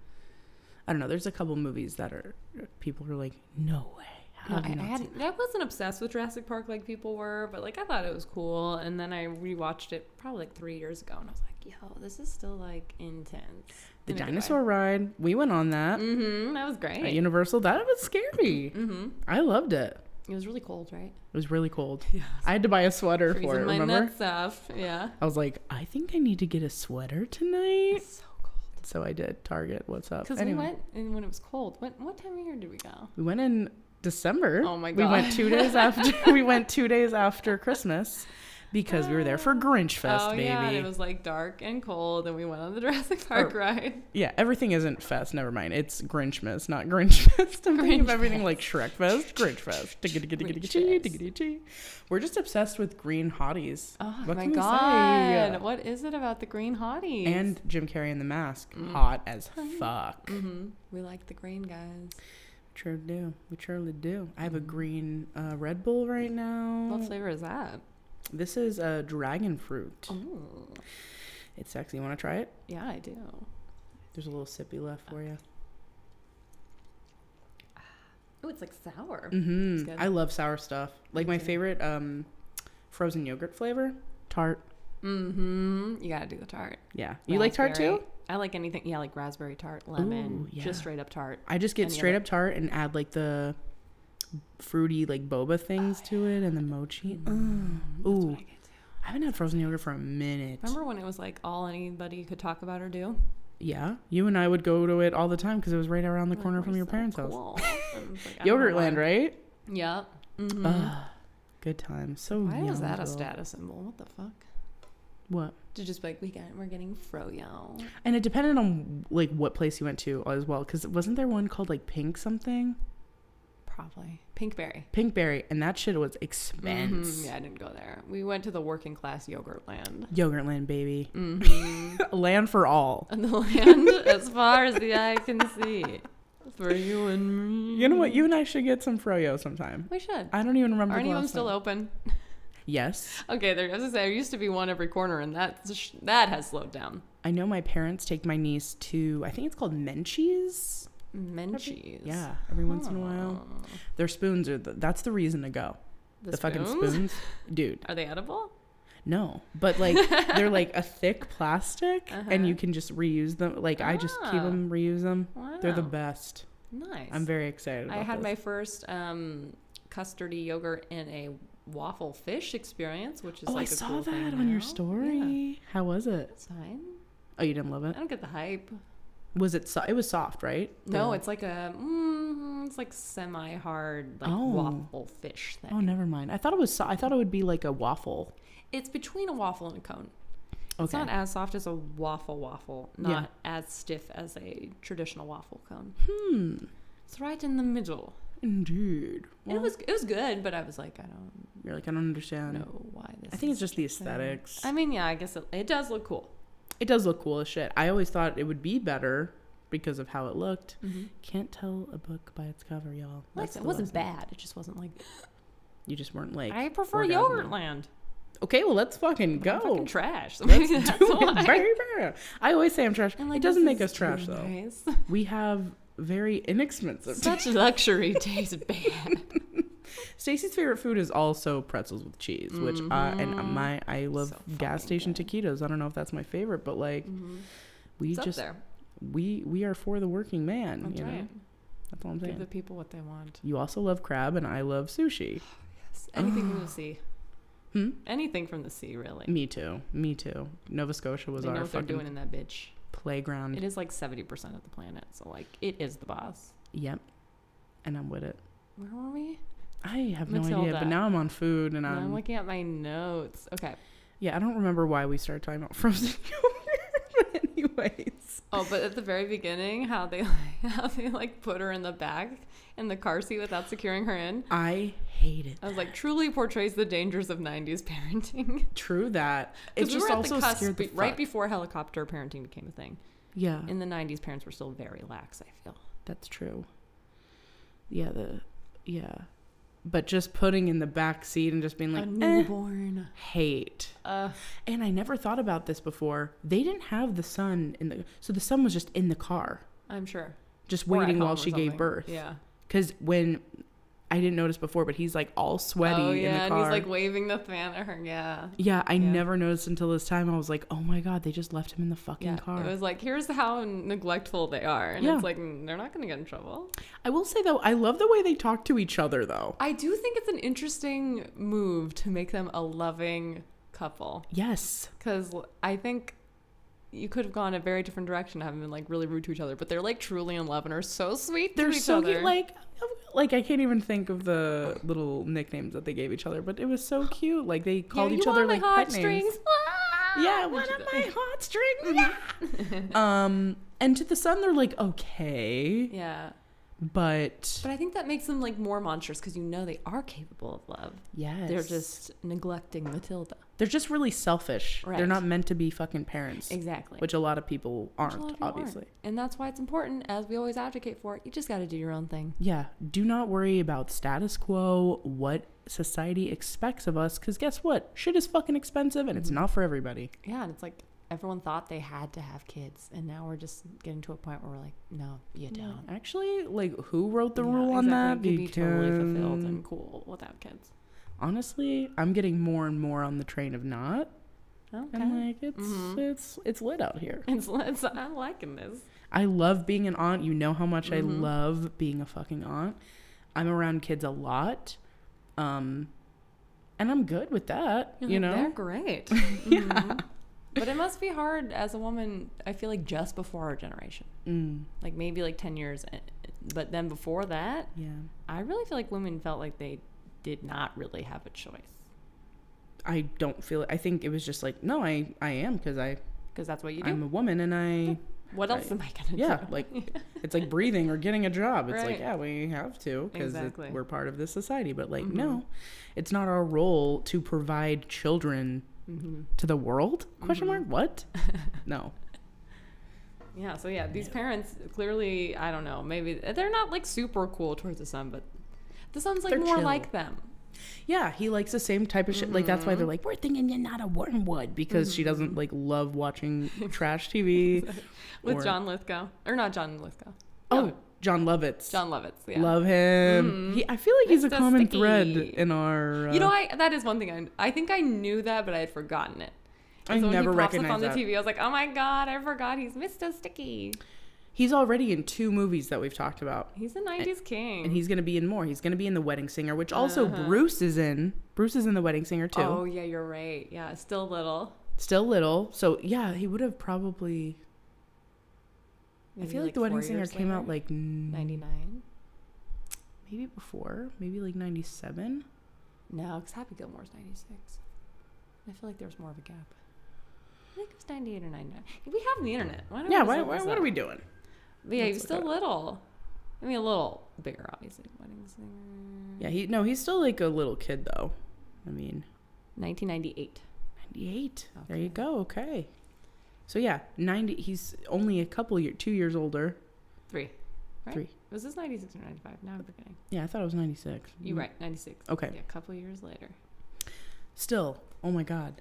I don't know. There's a couple movies that are... People are like, no way. I wasn't obsessed with Jurassic Park like people were, but like I thought it was cool, and then I rewatched it probably like 3 years ago, and I was like, yo, this is still like intense. The dinosaur ride, we went on that. That was great. At Universal, that was scary. I loved it. It was really cold, right? It was really cold. Yes. I had to buy a sweater for it, my remember? nuts off. Yeah. I was like, I think I need to get a sweater tonight. It's so cold. So I did. Target, what's up? Because we went and when it was cold. What time of year did we go? We went in December. Oh my god. We went 2 days after. We went 2 days after Christmas because we were there for Grinch Fest, baby. Yeah, and it was like dark and cold, and we went on the Jurassic Park ride. Yeah, everything isn't Fest. Never mind. It's Grinchmas, not Grinch Fest. I'm thinking of everything like Shrek Fest, Grinch Fest. We're just obsessed with green hotties. Oh what my can we god! say? What is it about the green hotties? And Jim Carrey in The Mask, hot as fuck. We like the green guys. Sure do. We surely do. I have a green Red Bull right now. What flavor is that? This is a dragon fruit. Oh. It's sexy. You want to try it? Yeah, I do. There's a little sippy left for you. Oh, it's like sour. I love sour stuff. Like my favorite frozen yogurt flavor, tart. You gotta do the tart. Yeah. You like tart too? I like anything. Yeah, like raspberry tart, lemon, just straight up tart. I just get straight up tart and add like the fruity like boba things to it and the mochi. Ooh. I haven't had frozen yogurt for a minute. Remember when it was like all anybody could talk about or do? Yeah. You and I would go to it all the time because it was right around the corner from your parents' house. Like, Yogurtland, right? Yep. Good time. So why was that a status symbol? What the fuck? What? To just be like, we're getting froyo. And it depended on like what place you went to as well, because wasn't there one called like Pink something? Probably Pinkberry. Pinkberry, and that shit was expensive. Yeah, I didn't go there. We went to the working class Yogurtland. Yogurtland, baby. Land for all. And the land as far as the eye can see. For you and me. You know what? You and I should get some froyo sometime. We should. I don't even remember. Are any of them still open? Yes. Okay, there. As I say, there used to be one every corner, and that has slowed down. I know my parents take my niece to, I think it's called Menchie's. Menchie's. Yeah, every once in a while. Their spoons are that's the reason to go. The fucking spoons, dude. Are they edible? No, but like they're like a thick plastic, and you can just reuse them. Like I just keep them, reuse them. Wow. They're the best. Nice. I'm very excited about I had this. my first custardy yogurt in a waffle fish experience, which is like a cool thing. I saw that on your story. Yeah. How was it? It's fine. Oh, you didn't love it? I don't get the hype. Was it? It was soft, right? No, it's like it's like semi-hard like waffle fish thing. Oh, never mind. I thought it was. I thought it would be like a waffle. It's between a waffle and a cone. Okay. It's not as soft as a waffle, not as stiff as a traditional waffle cone. It's right in the middle. Indeed. Well, it was good, but I was like, You're like, I don't understand. know why this. I think it's just the aesthetics. I mean, yeah, I guess it does look cool. It does look cool as shit. I always thought it would be better because of how it looked. Can't tell a book by its cover, y'all. It wasn't bad. It just wasn't like. You just weren't like. I prefer Yogurtland. Okay, well, let's fucking go. I'm fucking trash. So let's do it, baby. I always say I'm trash. It doesn't make us trash, though. Nice. We have very inexpensive Such luxury tastes bad. Stacy's favorite food is also pretzels with cheese, which I love gas station taquitos. I don't know if that's my favorite, but like we it's just up there. we are for the working man. That's right. That's all I'm saying. Give the people what they want. You also love crab, and I love sushi. Yes. Anything we will see. Anything from the sea, really. Me too. Nova Scotia was they know our what they're fucking doing in that bitch. playground. It is like 70% of the planet, so like it is the boss. Yep. And I'm with it. Where were we? I have no Matilda. idea, but now I'm on food and I'm looking at my notes. Okay. Yeah, I don't remember why we started talking about frozen yogurt. But anyways. Oh, but at the very beginning, how they like put her in the back in the car seat without securing her in. I hate it. I was like, truly portrays the dangers of 90s parenting. True that. It's we just were at also the cusp, scared the right fuck. before helicopter parenting became a thing. Yeah. In the 90s, parents were still very lax, I feel. That's true. Yeah, but just putting in the back seat and just being like, a newborn. Hate. And I never thought about this before. They didn't have the son so the son was just in the car. I'm sure. Just Or at waiting home while or she gave something. birth. Yeah. Because when I didn't notice before, but he's like all sweaty Oh, in the yeah, car. and he's like waving the fan at her. Yeah. Yeah, I never noticed until this time. I was like, oh my God, they just left him in the fucking car. It was like, here's how neglectful they are. And it's like, they're not going to get in trouble. I will say, though, I love the way they talk to each other, though. I do think it's an interesting move to make them a loving couple. Yes. Because I think you could have gone a very different direction, having been like really rude to each other, but they're like truly in love and are so sweet to They're each so other. cute. Like I can't even think of the little nicknames that they gave each other, but it was so cute. Like they called each other like pet names. Yeah, one of my heartstrings. And to the son, they're like, okay. Yeah. But I think that makes them like more monstrous because they are capable of love. yes, They're just neglecting Matilda. they're just really selfish. Right. They're not meant to be fucking parents. Exactly. Which a lot of people aren't, obviously. And that's why it's important, as we always advocate for, you just got to do your own thing. Yeah. Do not worry about status quo, what society expects of us, because guess what? Shit is fucking expensive and it's not for everybody. Yeah, and it's like everyone thought they had to have kids, and now we're just getting to a point where we're like, no, you don't. Actually, like, who wrote the rule on that? You could be totally fulfilled and cool without kids. Honestly, I'm getting more and more on the train of not. Okay. And like it's lit out here. I'm liking this. I love being an aunt. You know how much I love being a fucking aunt. I'm around kids a lot. And I'm good with that, you know? They're great. Yeah. But it must be hard as a woman, I feel like just before our generation. Like maybe like 10 years. But then before that, Yeah. I really feel like women felt like they did not really have a choice. I don't feel it. I think it was just like, no, I am because that's what you do. I'm a woman and I... What else am I going to do? Yeah, like, it's like breathing or getting a job. It's Right. like, yeah, we have to because Exactly. we're part of this society. But like, no, it's not our role to provide children to the world? Question mark? What? No. Yeah, so yeah, these parents clearly, I don't know, maybe they're not like super cool towards the son, but the son's like They're more chill. like them. Yeah, he likes the same type of shit. Like, that's why they're like, we're thinking you're not a wormwood because she doesn't like love watching trash TV. With John Lithgow. Or not John Lithgow. Oh, No, John Lovitz. John Lovitz, yeah. Love him. I feel like he's a Mr. common Sticky. thread in our... that is one thing I think I knew that, but I had forgotten it. I And so never when he pops up recognized on the that. TV, I was like, oh my God, I forgot he's Mr. Sticky. He's already in 2 movies that we've talked about. He's a 90s king. And he's going to be in more. He's going to be in The Wedding Singer, which also Bruce is in. Bruce is in The Wedding Singer, too. Oh, yeah, you're right. Yeah, still little. Still little. So, yeah, he would have probably... Maybe I feel like The Wedding Singer came out like... 99? Maybe before. Maybe like 97. No, because Happy Gilmore's 96. I feel like there's more of a gap. I think it was 98 or 99. We have the internet. Why don't Yeah, we just look this what up? are we doing? But yeah, Let's he's look still it up. little. I mean, a little bigger, obviously. Wedding Singer. Yeah, he's still like a little kid, though. I mean... 1998. 98. Okay. There you go. Okay. So, yeah, 90... He's only a couple 2 years older. 3. Right? 3. Was this 96 or 95? Now I'm forgetting. Yeah, I thought it was 96. You're right, 96. Okay. Yeah, a couple years later. Still, oh my God.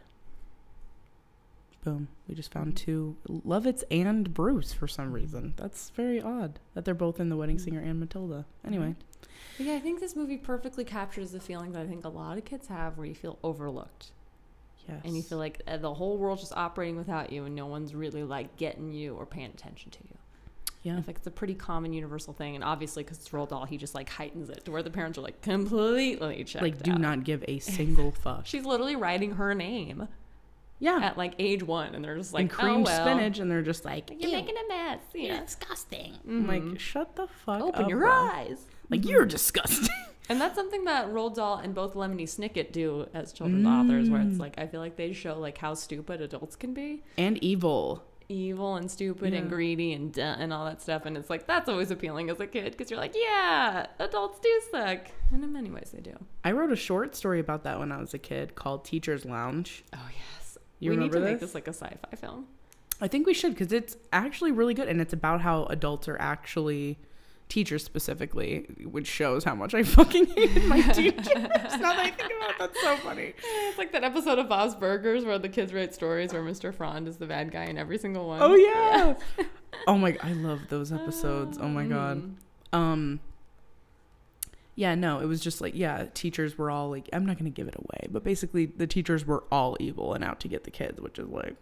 Boom. We just found 2 Lovitz and Bruce for some reason. That's very odd that they're both in The Wedding Singer and Matilda. Anyway. But yeah, I think this movie perfectly captures the feeling that I think a lot of kids have where you feel overlooked. Yes. And you feel like the whole world's just operating without you and no one's really like getting you or paying attention to you. I feel like it's a pretty common universal thing. And obviously, because it's Roald Dahl, he just like heightens it to where the parents are like completely checked Like, do out. not give a single fuck. She's literally writing her name. Yeah. At like age 1, and they're just like, and creamed oh, well, spinach, and they're just like, you're making a mess. Yeah. Disgusting. I'm like, shut the fuck up. Open your bro. eyes. Like, you're disgusting. And that's something that Roald Dahl and both Lemony Snicket do as children's authors, where it's like, I feel like they show like how stupid adults can be. And evil And stupid and greedy and and all that stuff. And it's like, that's always appealing as a kid, because you're like, yeah, adults do suck. And in many ways they do. I wrote a short story about that when I was a kid called Teacher's Lounge. Oh, yes. You we need remember to make this? this like a sci-fi film. I think we should, because it's actually really good, and it's about how adults are actually teachers specifically, which shows how much I fucking hated my teachers. Now that I think about it, that's so funny. It's like that episode of Bob's Burgers where the kids write stories where Mr. Frond is the bad guy in every single one. Oh yeah. Oh my, I love those episodes. Oh my god. Yeah, no, it was just like, yeah, teachers were all like, I'm not gonna give it away, but basically the teachers were all evil and out to get the kids, which is like,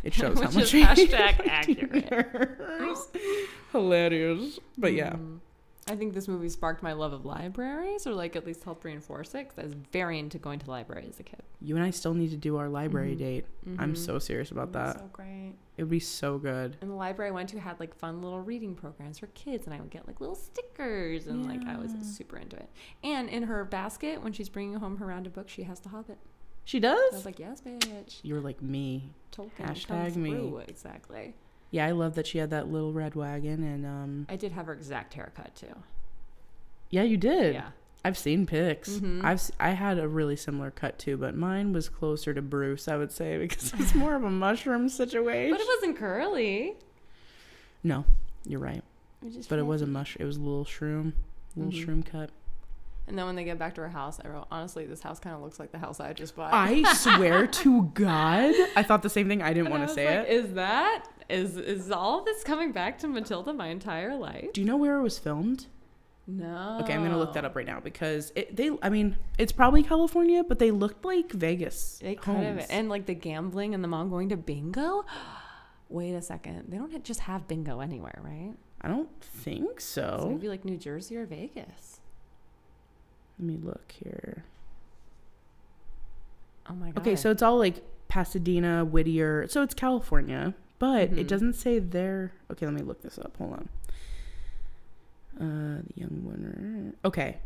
it shows how Which much is hashtag accurate. Hilarious. But yeah. I think this movie sparked my love of libraries, or like at least helped reinforce it, because I was very into going to library as a kid. You and I still need to do our library date. I'm so serious about that. So great. It would be so good. And the library I went to had like fun little reading programs for kids, and I would get like little stickers, and like I was super into it. And in her basket, when she's bringing home her rounded book, she has The Hobbit. She does? I was like, yes, bitch. You're like me. Tolkien, Hashtag come me. through. Exactly. Yeah, I love that she had that little red wagon, and I did have her exact haircut too. yeah, you did. Yeah. I've seen pics. I had a really similar cut too, but mine was closer to Bruce, I would say, because it was more of a mushroom situation. But it wasn't curly. No, you're right. But it was a mushroom. It was a little shroom shroom cut. And then when they get back to her house, I wrote, honestly, this house kind of looks like the house I just bought. I swear to God, I thought the same thing. I didn't want to say like, it. Is all of this coming back to Matilda my entire life? Do you know where it was filmed? No. Okay, I'm gonna look that up right now, because it's probably California, but they looked like Vegas. They kind of, and like the gambling and the mom going to bingo. Wait a second, they don't just have bingo anywhere, right? I don't think so. So maybe like New Jersey or Vegas. Let me look here. Oh my god. Okay, so it's all like Pasadena, Whittier. So it's California, but it doesn't say there. Okay, let me look this up. Hold on. The young winner. Okay,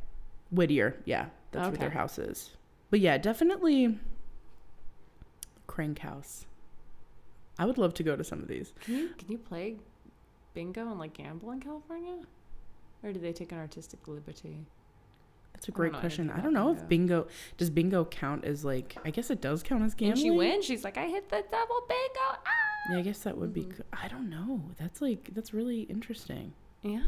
Whittier. Yeah, that's where their house is. But yeah, definitely Crank House. I would love to go to some of these. Can you play bingo and like gamble in California, or do they take an artistic liberty? That's a great question. I don't know if does bingo count as like, I guess it does count as gambling. And she wins. She's like, I hit the double bingo. Ah! Yeah, I guess that would be, I don't know. That's really interesting. Yeah.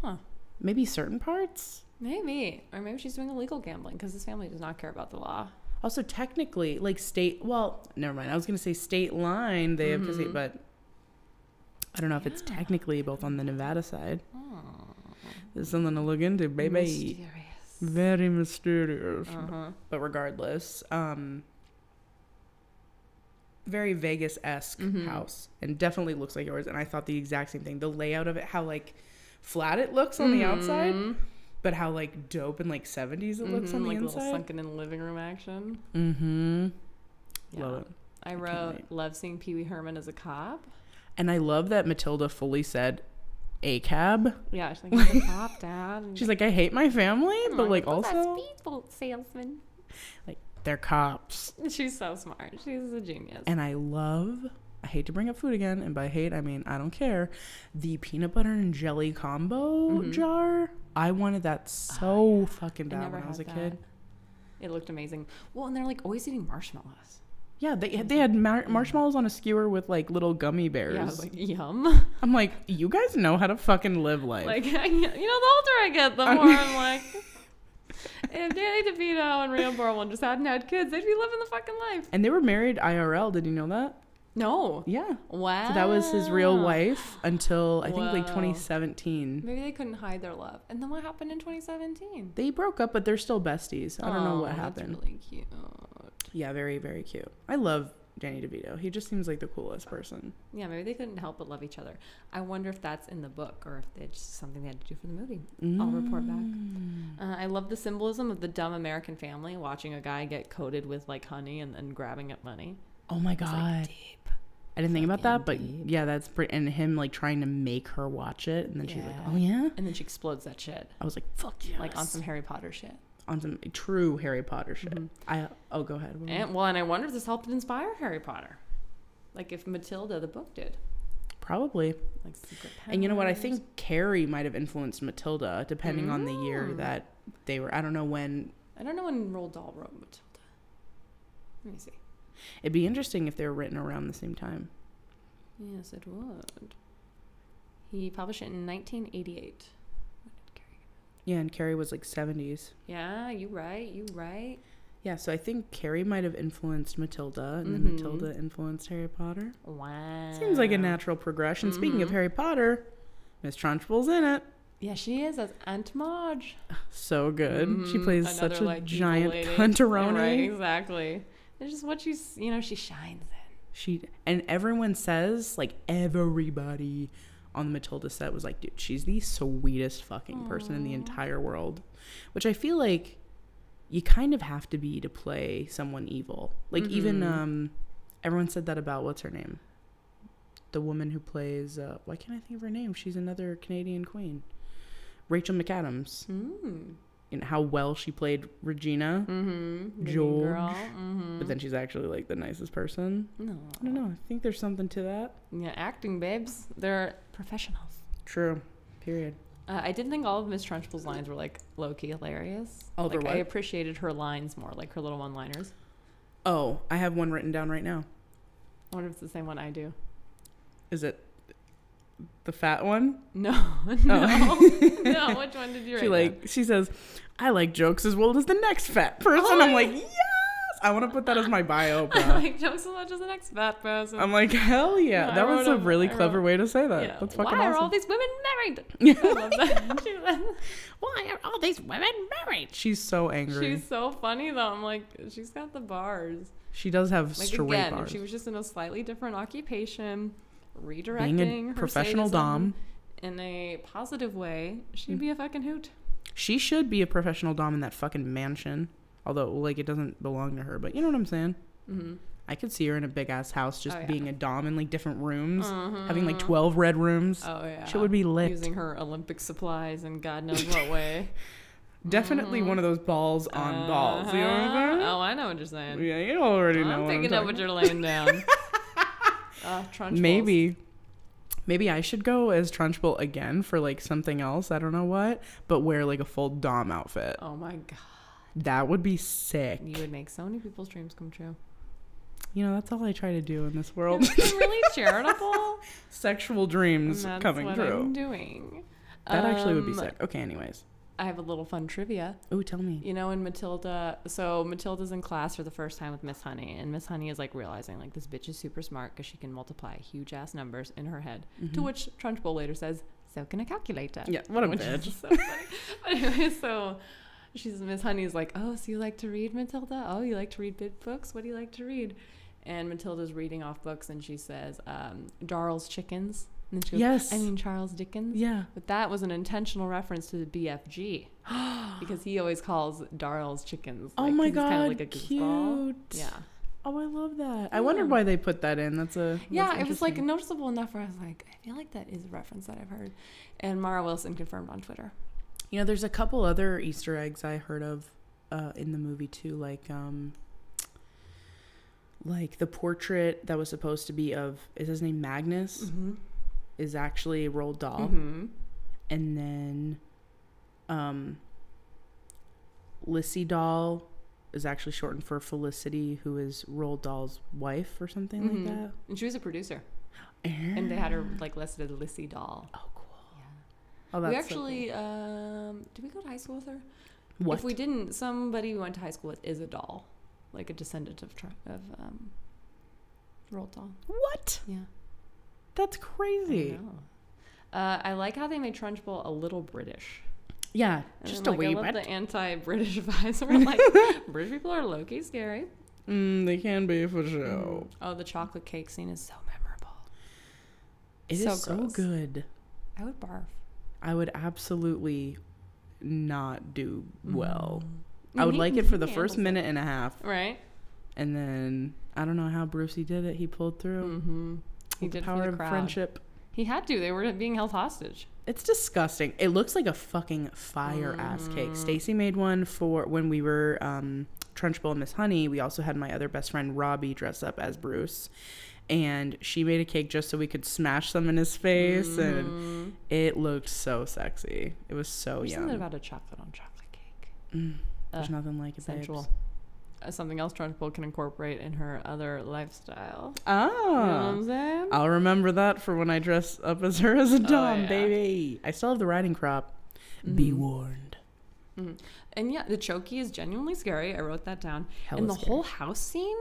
Huh. Maybe certain parts? Maybe. Or maybe she's doing illegal gambling because his family does not care about the law. Also, technically, like never mind. I was going to say state line, they have casino, but I don't know if it's technically both on the Nevada side. Oh. There's something to look into, baby. Mysterious. Very mysterious. But regardless, very Vegas-esque house, and definitely looks like yours. And I thought the exact same thing. The layout of it, how like flat it looks on the outside, but how like dope and like 70s it looks on the like inside. A little sunken in living room action. Yeah. Love it. I wrote, love seeing Pee Wee Herman as a cop. And I love that Matilda fully said a cab. Yeah, she's like, he's a cop, Dad. And she's like, I hate my family, but like also that speedboat salesman. Like, they're cops. She's so smart. She's a genius. And I hate to bring up food again, and by hate I mean I don't care, the peanut butter and jelly combo jar. I wanted that so fucking bad when I was a kid. It looked amazing. Well, and they're like always eating marshmallows. Yeah, they had marshmallows on a skewer with like little gummy bears. Yeah, I was like, yum. I'm like, you guys know how to fucking live life. Like, you know, the older I get, the more I'm like, if Danny DeVito and Rhea Barwell just hadn't had kids, they'd be living the fucking life. And they were married IRL. Did you know that? No. Yeah. Wow. So that was his real wife until I think like 2017. Maybe they couldn't hide their love. And then what happened in 2017? They broke up, but they're still besties. I don't know what happened. That's really cute. Yeah, very, very cute. I love Danny DeVito. He just seems like the coolest person. Yeah, maybe they couldn't help but love each other. I wonder if that's in the book or if it's just something they had to do for the movie. I'll report back. I love the symbolism of the dumb American family watching a guy get coated with like honey and then grabbing up money. Oh my God. Like, deep. I didn't think about that, but Deep. yeah, that's pretty. And him like trying to make her watch it, and then she's like, "Oh yeah," and then she explodes that shit. I was like, "Fuck yes!" Like on some Harry Potter shit. On some true Harry Potter shit. Go ahead. And I wonder if this helped inspire Harry Potter, like if Matilda the book did. Probably. Like secret powers. And you know what? I think Carrie might have influenced Matilda, depending on the year that they were. I don't know when Roald Dahl wrote Matilda. Let me see. It'd be interesting if they were written around the same time. Yes, it would. He published it in 1988. When did Carrie? Yeah, and Carrie was like 70s. Yeah, you right. Yeah, so I think Carrie might have influenced Matilda, and then Matilda influenced Harry Potter. Wow. Seems like a natural progression. Speaking of Harry Potter, Miss Trunchbull's in it. Yeah, she is as Aunt Marge. So good. She plays such a like, giant lady. punteroni. Right, exactly. It's just what she's, she shines in. And everyone says, like, everybody on the Matilda set was like, dude, she's the sweetest fucking person in the entire world. Which I feel like you kind of have to be to play someone evil. Like, even, everyone said that about, what's her name? The woman who plays, why can't I think of her name? She's another Canadian queen. Rachel McAdams. And how well she played Regina George. Girl. But then she's actually like the nicest person. No. I don't know. I think there's something to that. Yeah, acting babes. They're professionals. True. Period. I didn't think all of Miss Trunchbull's lines were like low-key hilarious. All like, what? I appreciated her lines more, like her little one-liners. Oh, I have one written down right now. I wonder if it's the same one I do. Is it the fat one? No. Oh. No, which one did you write? She says, I like jokes as well as the next fat person. I'm like, yes! I want to put that as my bio, bro. I like jokes as much as the next fat person. I'm like, hell yeah. No, that was a really clever way to say that. Yeah. That's fucking Why awesome. are all these women married? Yeah. I love that. Why are all these women married? She's so angry. She's so funny, though. I'm like, she's got the bars. She does have Like, straight again, bars. if she was just in a slightly different occupation, redirecting Being a her professional sadism dom in a positive way, she'd be a fucking hoot. She should be a professional dom in that fucking mansion. Although, like, it doesn't belong to her. But you know what I'm saying? I could see her in a big-ass house just being a dom in, like, different rooms. Having, like, 12 red rooms. Oh, yeah. She would be lit. Using her Olympic supplies in God knows what way. Definitely one of those balls on balls. You know what I'm saying? Oh, I know what you're saying. Yeah, you already know I'm what I'm picking up talking what you're laying down. Trunchbulls. Maybe I should go as Trunchbull again for, like, something else. I don't know what. But wear, like, a full dom outfit. Oh, my God. That would be sick. You would make so many people's dreams come true. You know, that's all I try to do in this world. It's really charitable. Sexual dreams That's coming what true. I'm doing. That actually would be sick. Okay, anyways. I have a little fun trivia. Ooh, tell me. You know, in Matilda, so Matilda's in class for the first time with Miss Honey, and Miss Honey is like realizing like this bitch is super smart because she can multiply huge ass numbers in her head. To which Trunchbull later says, "So can a calculator." Yeah, what a which bitch. is so funny. But anyway, so Miss Honey's like, "Oh, so you like to read, Matilda? Oh, you like to read big books? What do you like to read?" And Matilda's reading off books, and she says, "Darl's Chickens." And then she goes, Yes. I mean Charles Dickens. Yeah. But that was an intentional reference to the BFG. Because he always calls Darl's Chickens. Oh like, my he's God, kind of like a goofball. cute. Yeah. Oh, I love that. I wondered why they put that in. That's it was like noticeable enough where I was like, I feel like that is a reference that I've heard. And Mara Wilson confirmed on Twitter. You know, there's a couple other Easter eggs I heard of in the movie too, like the portrait that was supposed to be of, is his name Magnus? Is actually a Roald Dahl. And then Lissy Dahl is actually shortened for Felicity, who is Roald Dahl's wife or something like that. And she was a producer. And they had her like listed as Lissy Dahl. Oh, cool. Yeah. Oh, that's we actually, so cool. Did we go to high school with her? What? If we didn't, somebody we went to high school with is a doll. Like a descendant of Roald Dahl. What? Yeah. That's crazy. I know. I like how they made Trunchbull a little British. Yeah, And just then, a wee I love bit. the anti-British vibes. We're like, British people are low-key scary. They can be for sure. Oh, the chocolate cake scene is so memorable. It is so gross. good. I would barf. I would absolutely not do well. Mm. I would like it for the He first handles minute and a half. Right? And then I don't know how Brucey did it. He pulled through. Mm-hmm. He With the did power for the of crowd. friendship. He had to. They were being held hostage. It's disgusting. It looks like a fucking fire ass cake. Stacy made one for when we were Trunchbull and Miss Honey. We also had my other best friend Robbie dress up as Bruce, and she made a cake just so we could smash them in his face, and it looked so sexy. It was so There's yum. something about a chocolate on chocolate cake. There's nothing like it, Sensual. babes. Something else Trunchbull can incorporate in her other lifestyle. Oh, You know what I'm saying? I'll remember that for when I dress up as her as a dom, yeah. baby. I still have the riding crop. Be warned. And yeah, the chokey is genuinely scary. I wrote that down. Hella and the scary. whole house scene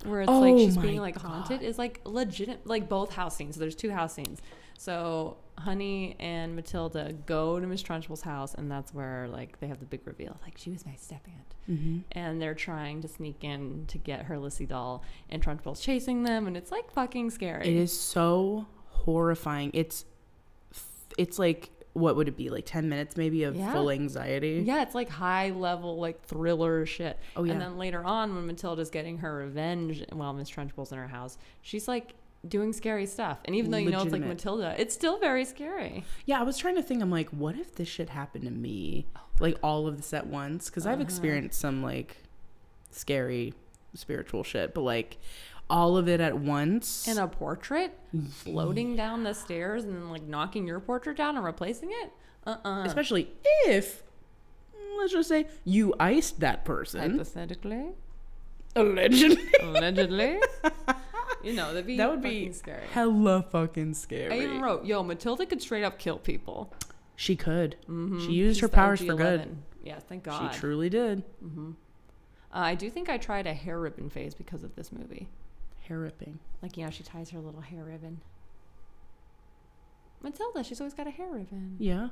where it's Oh like she's my being like haunted God. is like legit, like both house scenes. So there's two house scenes. So Honey and Matilda go to Miss Trunchbull's house, and that's where like they have the big reveal. Like, she was my step aunt. And they're trying to sneak in to get her Lissy doll, and Trunchbull's chasing them, and it's like fucking scary. It is so horrifying. It's like, what would it be, like 10 minutes maybe of full anxiety? Yeah, it's like high level, like thriller shit. Oh, yeah. And then later on, when Matilda's getting her revenge while Miss Trunchbull's in her house, she's like doing scary stuff. And even though you know it's like Legitimate. Matilda, it's still very scary. Yeah, I was trying to think, I'm like, what if this shit happened to me? Like all of this at once? Because I've experienced some like scary spiritual shit, but like all of it at once. And a portrait floating down the stairs and then like knocking your portrait down and replacing it? Especially if, let's just say, you iced that person. Hypothetically. Allegedly. Allegedly. You know, that'd be That would fucking be scary. hella fucking scary. I even wrote, yo, Matilda could straight up kill people. She could. She She's used her the powers OG for good. 11. Yeah, thank God. She truly did. I do think I tried a hair ribbon phase because of this movie. Hair ripping. Like, yeah, she ties her little hair ribbon. Matilda, she's always got a hair ribbon. Yeah.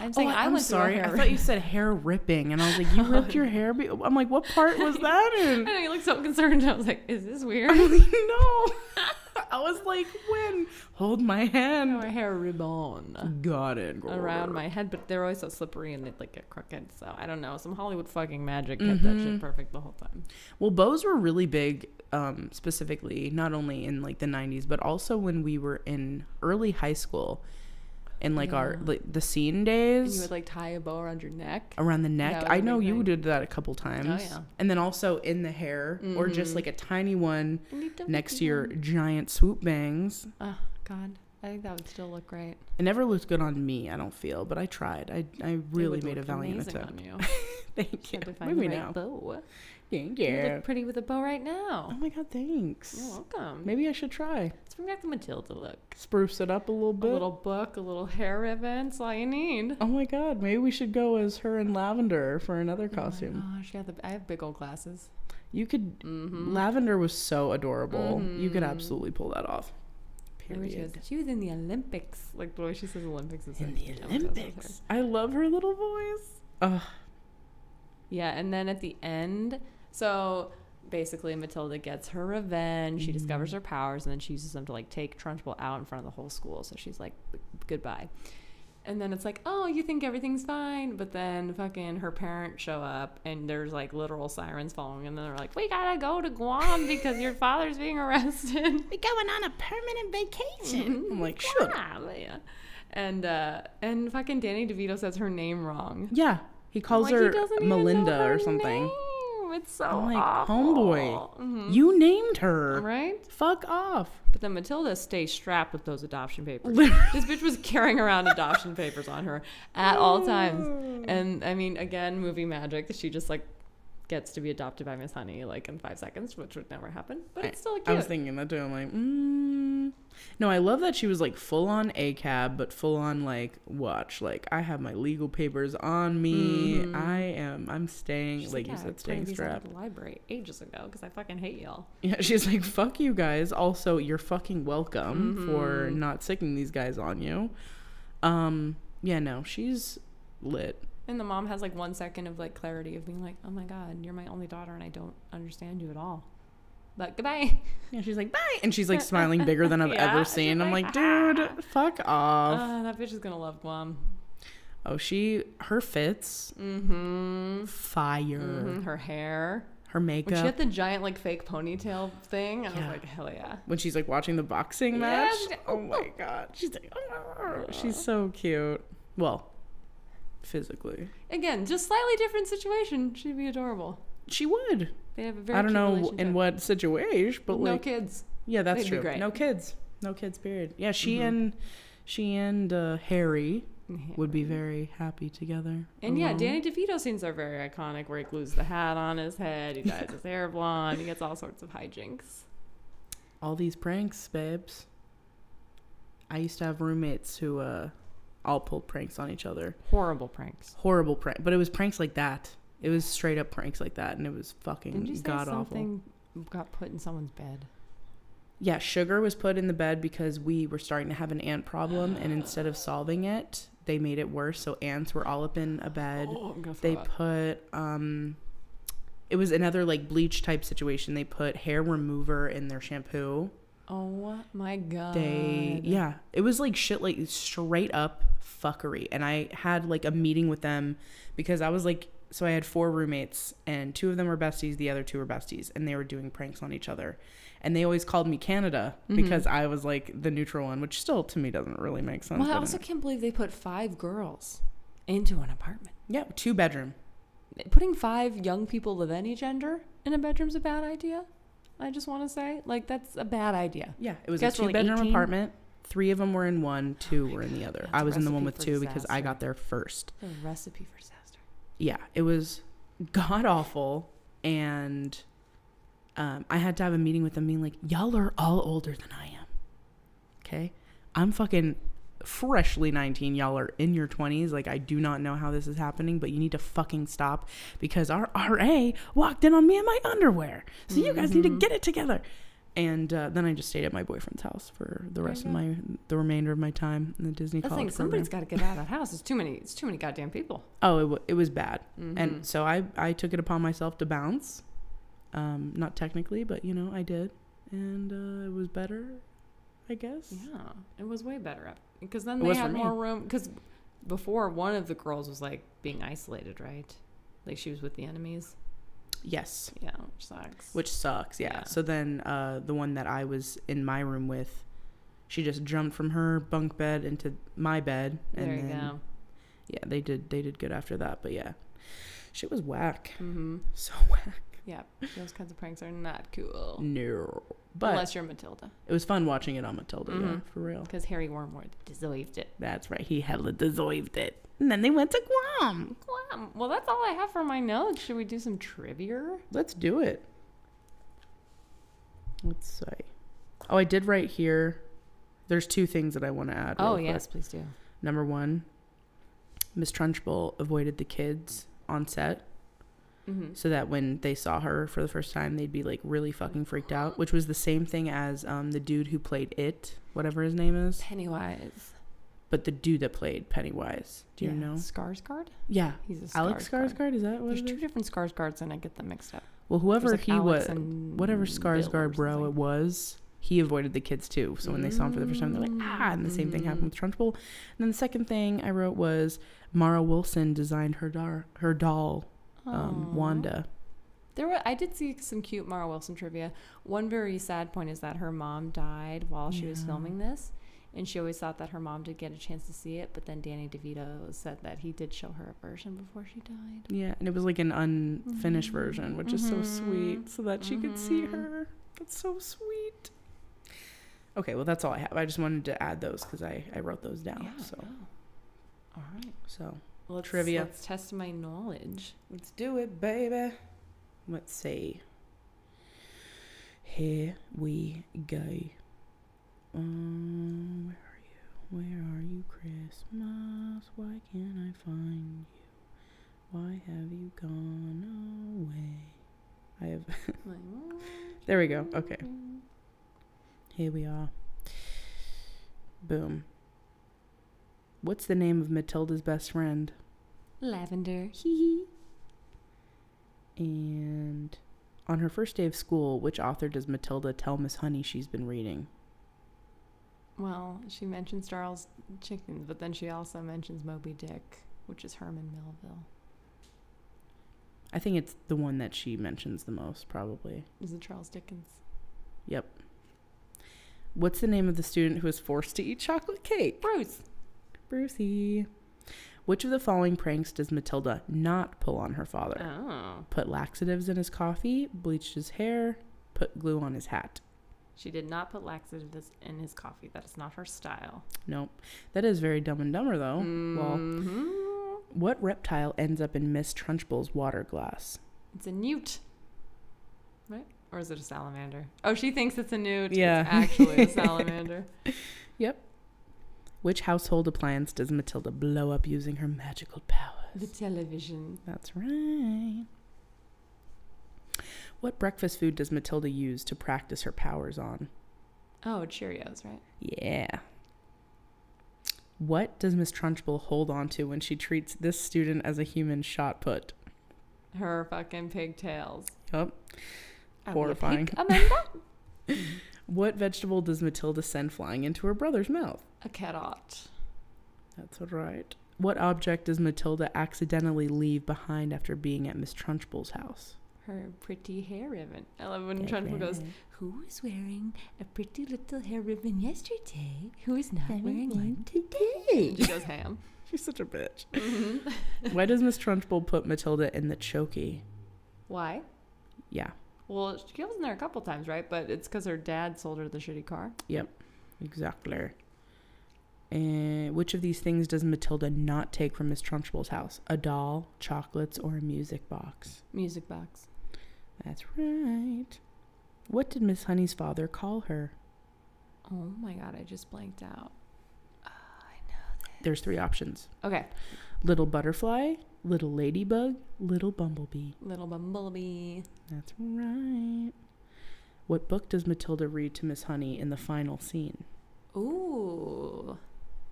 I'm saying I I'm went sorry. through a I hair thought you said hair ripping, and I was like, you ripped your hair? I'm like, what part was that in? I know, you look so concerned. I was like, is this weird? I'm like, no. I was like, when? Hold my hand. No, a hair ribbon Got it. Girl. around my head, but they're always so slippery and they'd like get crooked. So I don't know. Some Hollywood fucking magic kept that shit perfect the whole time. Well, bows were really big, specifically, not only in like the 90s, but also when we were in early high school. In like our like the scene days. And you would like tie a bow around your neck. Around the neck. That was I a know big you thing. did that a couple times. Oh, yeah. And then also in the hair, or just like a tiny one next to your Mm-hmm. giant swoop bangs. Oh, God. I think that would still look great. It never looked good on me, I don't feel, but I tried. I really It would made a look valiant amazing attempt. on you. Thank Just you. had to find Maybe the right now. bow. Thank You you. look pretty with a bow right now. Oh my god, thanks. You're welcome. Maybe I should try. Let's bring back the Matilda look. Spruce it up a little A bit. little book, a little hair ribbon. That's all you need. Oh my god, maybe we should go as her in lavender for another costume. Oh, she had I have big old glasses. You could. Mm-hmm. Lavender was so adorable. You could absolutely pull that off. Period. She was in the Olympics. Like the way she says Olympics is In like, the I'm obsessed with her. Olympics. I love her little voice. Ugh. Yeah, and then at the end, so basically Matilda gets her revenge. She discovers her powers, and then she uses them to like take Trunchbull out in front of the whole school. So she's like, goodbye. And then it's like, oh, you think everything's fine, but then fucking her parents show up, and there's like literal sirens following, and then they're like, we gotta go to Guam because your father's being arrested. We're going on a permanent vacation. I'm like, shut up. Yeah. And fucking Danny DeVito says her name wrong. Yeah. He calls Like, he her doesn't even Melinda know her or something. name. It's so I'm like, awful. homeboy, you named her. Right? Fuck off. But then Matilda stays strapped with those adoption papers. This bitch was carrying around adoption papers on her at all times. And I mean, again, movie magic. She just like gets to be adopted by Miss Honey like in 5 seconds, which would never happen. But it's still cute. I was thinking that too. I'm like, No, I love that she was like full on ACAB, but full on like, watch, like I have my legal papers on me. I'm staying, She's like you yeah, said, I staying printed these out strapped. at the library ages ago because I fucking hate y'all. Yeah, she's like, fuck you guys. Also, you're fucking welcome for not sicking these guys on you. Yeah, no, she's lit. And the mom has like 1 second of like clarity of being like, oh my God, you're my only daughter and I don't understand you at all. But goodbye. Yeah, she's like, bye. And she's like smiling bigger than I've Yeah, ever seen. I'm like, dude, fuck off. That bitch is going to love Guam. Oh, her fits. Mm-hmm. Fire. Mm-hmm. Her hair. Her makeup. When she had the giant like fake ponytail thing, I was like, hell yeah. When she's like watching the boxing match. Like, oh my God. She's like, oh. She's so cute. Well, physically. Again, just slightly different situation. She'd be adorable. She would. They have a very I don't know relationship. in what situation, but no like kids. Yeah, that's They'd true. be great. No kids, period. Yeah, she and Harry would be very happy together. And yeah, Danny DeVito scenes are very iconic, where he glues the hat on his head, he dyes his hair blonde, he gets all sorts of hijinks. All these pranks, babes. I used to have roommates who all pulled pranks on each other. Horrible pranks. Horrible prank, but it was pranks like that. It was straight up pranks like that, and it was fucking god awful. Something got put in someone's bed? Yeah, sugar was put in the bed because we were starting to have an ant problem, and instead of solving it, they made it worse. So ants were all up in a bed. Oh, I'm gonna they put it was another like bleach type situation. They put hair remover in their shampoo. Oh my God. It was like shit, like straight up fuckery. And I had like a meeting with them because I was like, so I had 4 roommates and 2 of them were besties, the other 2 were besties, and they were doing pranks on each other. And they always called me Canada because I was like the neutral one, which still to me doesn't really make sense. Well, I also can't believe they put 5 girls into an apartment. Yeah, 2 bedroom. Putting 5 young people of any gender in a bedroom's a bad idea. I just want to say, like, that's a bad idea. Yeah, it was a 2-bedroom apartment. 3 of them were in one, 2 were in the other. I was in the one with 2 because I got there first. The recipe for disaster. Yeah, it was god awful, and I had to have a meeting with them being like, y'all are all older than I am. Okay? I'm fucking freshly 19. Y'all are in your 20s. Like, I do not know how this is happening, but you need to fucking stop because our RA walked in on me in my underwear. So you guys need to get it together. And then I just stayed at my boyfriend's house for the rest of the remainder of my time in the Disney college program. Somebody's got to get out of that house. It's too many goddamn people. Oh, it was bad. And so I took it upon myself to bounce. Not technically, but I did. And it was better, I guess. Yeah, it was way better. Because then they had more room. Because before, one of the girls was like being isolated, right? Like she was with the enemies. Yes. Yeah, which sucks. Yeah. So then the one that I was in my room with, she just jumped from her bunk bed into my bed. And there you go. Yeah, they did good after that. But yeah, shit was whack. So whack. Yeah, those kinds of pranks are not cool. No. But unless you're Matilda. It was fun watching it on Matilda, yeah, for real. Because Harry Wormwood deserved it. That's right. He hella deserved it. And then they went to Guam. Well, that's all I have for my notes. Should we do some trivia? Let's do it. Let's see. Oh, I did write here. There's 2 things that I want to add. Oh, yes, please do. Number 1, Miss Trunchbull avoided the kids on set. So that when they saw her for the first time, they'd be like really fucking freaked out, which was the same thing as the dude who played It, whatever his name is. Pennywise. But the dude that played Pennywise, do you know? Skarsgård? Yeah. He's a Alex Skarsgård, is that what There's it is? 2 different Skarsgårds and I get them mixed up. Well, whoever like he Alex was, and whatever Bill Skarsgård bro something. it was, he avoided the kids too. So when they saw him for the first time, they're like, and the same thing happened with Trunchbull. And then the second thing I wrote was Mara Wilson designed her doll, Wanda. I did see some cute Mara Wilson trivia. One very sad point is that her mom died while she was filming this, and she always thought that her mom did get a chance to see it, but then Danny DeVito said that he did show her a version before she died. Yeah, and it was like an unfinished version, which is so sweet, so that she could see her. That's so sweet. Okay, well, that's all I have. I just wanted to add those because I wrote those down. Yeah, so, all right. So, trivia. Let's test my knowledge. Let's do it, baby. Let's see. Here we go. Where are you? Where are you, Christmas? Why can't I find you? Why have you gone away? I have... There we go. Okay. Here we are. Boom. What's the name of Matilda's best friend? Lavender. Hee hee. And on her first day of school, which author does Matilda tell Miss Honey she's been reading? Well, she mentions Charles Dickens, but then she also mentions Moby Dick, which is Herman Melville. I think it's the one that she mentions the most, probably. Is it Charles Dickens? Yep. What's the name of the student who is forced to eat chocolate cake? Bruce. Brucey. Which of the following pranks does Matilda not pull on her father? Oh. Put laxatives in his coffee, bleached his hair, put glue on his hat. She did not put laxatives in his coffee. That is not her style. Nope. That is very Dumb and Dumber, though. Mm-hmm. Well, what reptile ends up in Miss Trunchbull's water glass? It's a newt. Right? Or is it a salamander? Oh, she thinks it's a newt. Yeah. It's actually a salamander. Yep. Which household appliance does Matilda blow up using her magical powers? The television. That's right. What breakfast food does Matilda use to practice her powers on? Oh, Cheerios, right? Yeah. What does Miss Trunchbull hold on to when she treats this student as a human shot put? Her fucking pigtails. Yep. Are Horrifying. we a pig, Amanda? What vegetable does Matilda send flying into her brother's mouth? A carrot. That's right. What object does Matilda accidentally leave behind after being at Miss Trunchbull's house? Her pretty hair ribbon. I love when Trunchbull goes, "Who was wearing a pretty little hair ribbon yesterday? Who is not wearing one today?" She goes ham. She's such a bitch. Mm-hmm. Why does Miss Trunchbull put Matilda in the chokey? Why? Yeah. Well, she was in there a couple times, right? But it's because her dad sold her the shitty car. Yep. Exactly. And which of these things does Matilda not take from Miss Trunchbull's house? A doll, chocolates, or a music box? Music box. That's right. What did Miss Honey's father call her? Oh my god, I just blanked out. I know that. There's 3 options. Okay. Little butterfly, little ladybug, little bumblebee. Little bumblebee. That's right. What book does Matilda read to Miss Honey in the final scene? Ooh.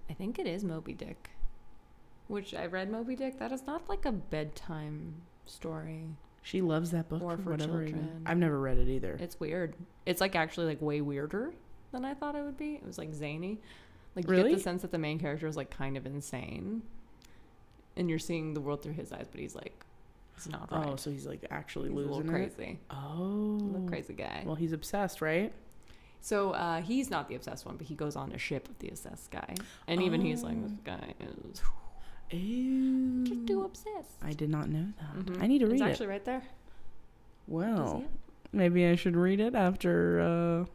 I think it is Moby Dick. Which I read Moby Dick. That is not like a bedtime story. She loves that book Or for for whatever children. reason. I've never read it either. It's weird. It's like actually like way weirder than I thought it would be. It was like zany. Like you Really? get the sense that the main character is like kind of insane. And you're seeing the world through his eyes, but he's like, it's not right. Oh, so he's like actually He's a losing little it? crazy. Oh. A little crazy guy. Well, he's obsessed, right? So he's not the obsessed one, but he goes on a ship with the obsessed guy. And even he's like, this guy is Ew. just too obsessed. I did not know that. Mhm. I need to read It's it. actually right there. Well, Is maybe I should read it after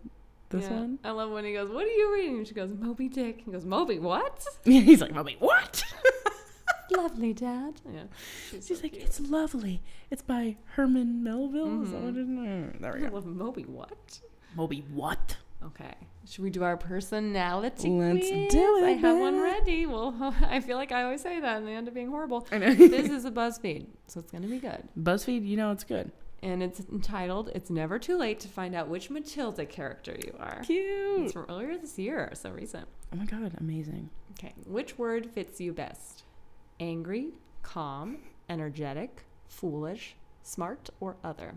this Yeah. one. I love when he goes, "What are you reading?" And she goes, "Moby Dick." He goes, "Moby what?" He's like, Mommy, what? Lovely, Dad. Yeah. She's so like, cute. it's lovely. It's by Herman Melville. Is that what it is? There we I go. love Moby what? Moby, what? Okay. Should we do our personality Let's quiz? do it, I have one babe. ready. Well, I feel like I always say that and they end up being horrible. I know. This is a BuzzFeed, so it's going to be good. BuzzFeed, you know it's good. And it's entitled, "It's Never Too Late to Find Out Which Matilda Character You Are." Cute. It's from earlier this year, so recent. Oh my God, amazing. Okay. Which word fits you best? Angry, calm, energetic, foolish, smart, or other?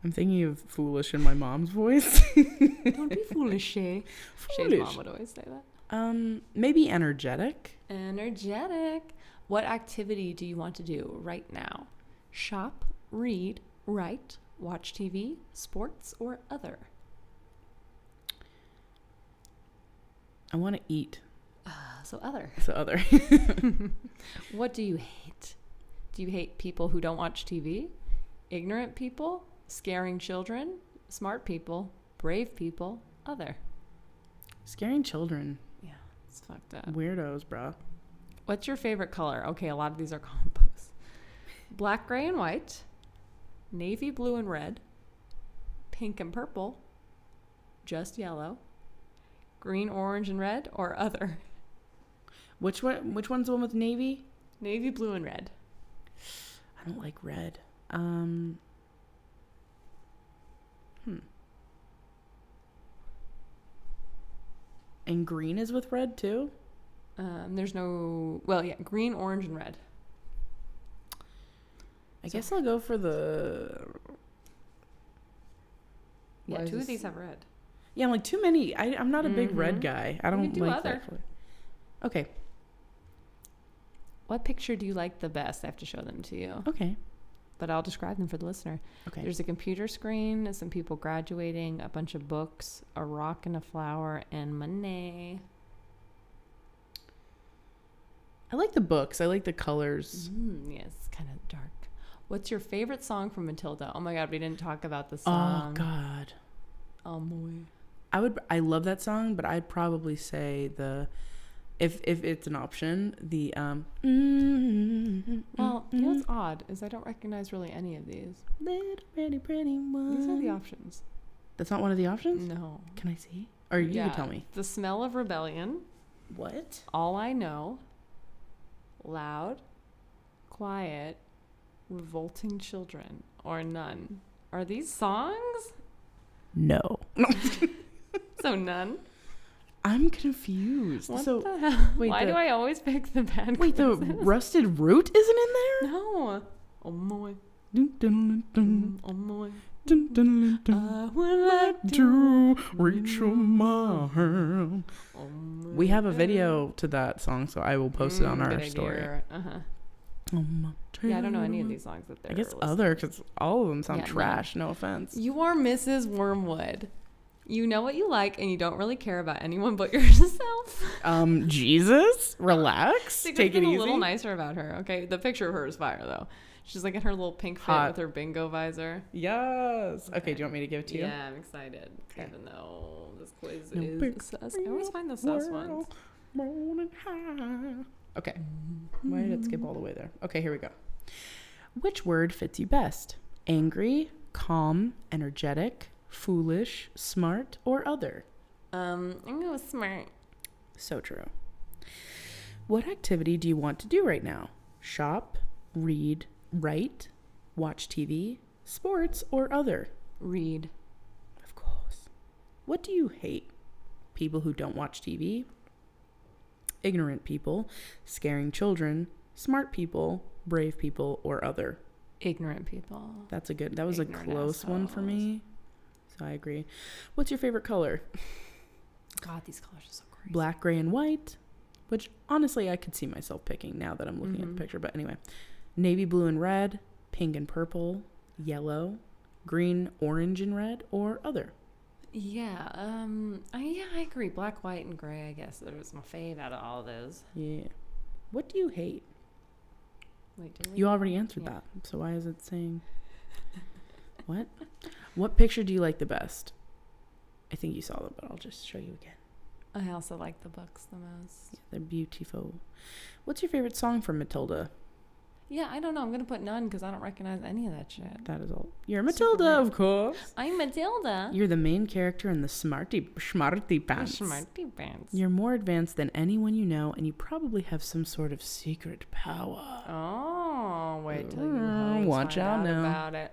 I'm thinking of foolish in my mom's voice. Don't be foolish, Shea. Shay's Foolish. mom would always say that. Maybe energetic. Energetic. What activity do you want to do right now? Shop, read, write, watch TV, sports, or other? I want to eat. So other. So other. What do you hate? Do you hate people who don't watch TV? Ignorant people? Scaring children? Smart people? Brave people? Other. Scaring children. Yeah, it's fucked up. Weirdos, bro. What's your favorite color? Okay, a lot of these are combos. Black, gray, and white. Navy, blue, and red. Pink and purple. Just yellow. Green, orange, and red, or other. Which one's the one with navy? Navy, blue, and red. I don't like red. And green is with red too? There's no... Well, yeah, green, orange, and red. I guess I'll go for the... Yeah, two of these have red. Yeah, like too many. I'm not a big red guy. I don't do like other. that color. Okay. What picture do you like the best? I have to show them to you. Okay. But I'll describe them for the listener. Okay. There's a computer screen, some people graduating, a bunch of books, a rock and a flower, and money. I like the books. I like the colors. Yes, kind of dark. What's your favorite song from Matilda? Oh my God, we didn't talk about the song. Oh God. Oh boy. I love that song, but I'd probably say if it's an option, the Well, you know what's odd is I don't recognize really any of these. Little pretty one. These are the options. That's not one of the options? No. Can I see? Or you can tell me. The Smell of Rebellion. What? All I Know. Loud. Quiet. Revolting Children. Or None. Are these songs? No. So none? I'm confused. What so the hell? wait, Why do I always pick the bad Wait, the quizzes? rusted root isn't in there? No. Oh my. Dun, dun, dun, Oh my. dun, dun, dun, I would like to reach for my hand. Oh my. We have a video to that song, so I will post it on our good story. idea. Yeah, I don't know any of these songs that they're I guess listed. other, because all of them sound Yeah, trash. No offense. You are Mrs. Wormwood. You know what you like, and you don't really care about anyone but yourself. Jesus, relax. Take it easy. A little nicer about her. Okay, the picture of her is fire though. She's like in her little pink fit Hot. with her bingo visor. Yes. Okay, do you want me to give it to you? Yeah, I'm excited. Okay. Even though this quiz No is big sus. I always find the sus ones. Morning high. Okay. Why did it skip all the way there? Okay, here we go. Which word fits you best? Angry, calm, energetic, foolish, smart, or other? I'm gonna go with smart. So true. What activity do you want to do right now? Shop, read, write, watch TV, sports, or other? Read. Of course. What do you hate? People who don't watch TV, ignorant people, scaring children, smart people, brave people, or other? Ignorant people. That was Ignorant a close one for me. So I agree. What's your favorite color? God, these colors are so crazy. Black, gray, and white, which honestly I could see myself picking now that I'm looking at the picture. But anyway, navy blue and red, pink and purple, yellow, green, orange, and red, or other? Yeah, I agree. Black, white, and gray, I guess. That was my fave out of all of those. Yeah. What do you hate? Wait, did we? You already answered that. So why is it saying... What? What picture do you like the best? I think you saw them, but I'll just show you again. I also like the books the most. Yeah, they're beautiful. What's your favorite song from Matilda? Yeah, I don't know. I'm going to put none because I don't recognize any of that shit. That is all. You're Matilda, of course. I'm Matilda. You're the main character in the Smarty Pants. Smarty Pants. You're more advanced than anyone you know, and you probably have some sort of secret power. Oh, wait till you hoes watch find out out now. about it.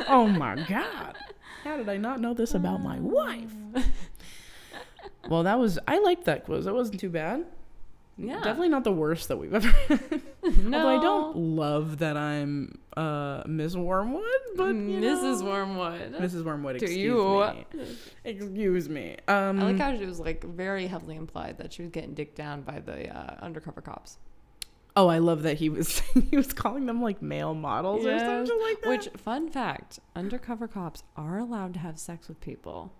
Oh my God. How did I not know this about my wife? Well, I liked that quiz. That wasn't too bad. Yeah. Definitely not the worst that we've ever had. No. Although I don't love that I'm Miss Wormwood, but Mrs. Wormwood. Mrs. Wormwood, To excuse you. me. Excuse me. I like how it was like very heavily implied that she was getting dicked down by the undercover cops. Oh, I love that he was calling them like male models or something like that. Which, fun fact, undercover cops are allowed to have sex with people.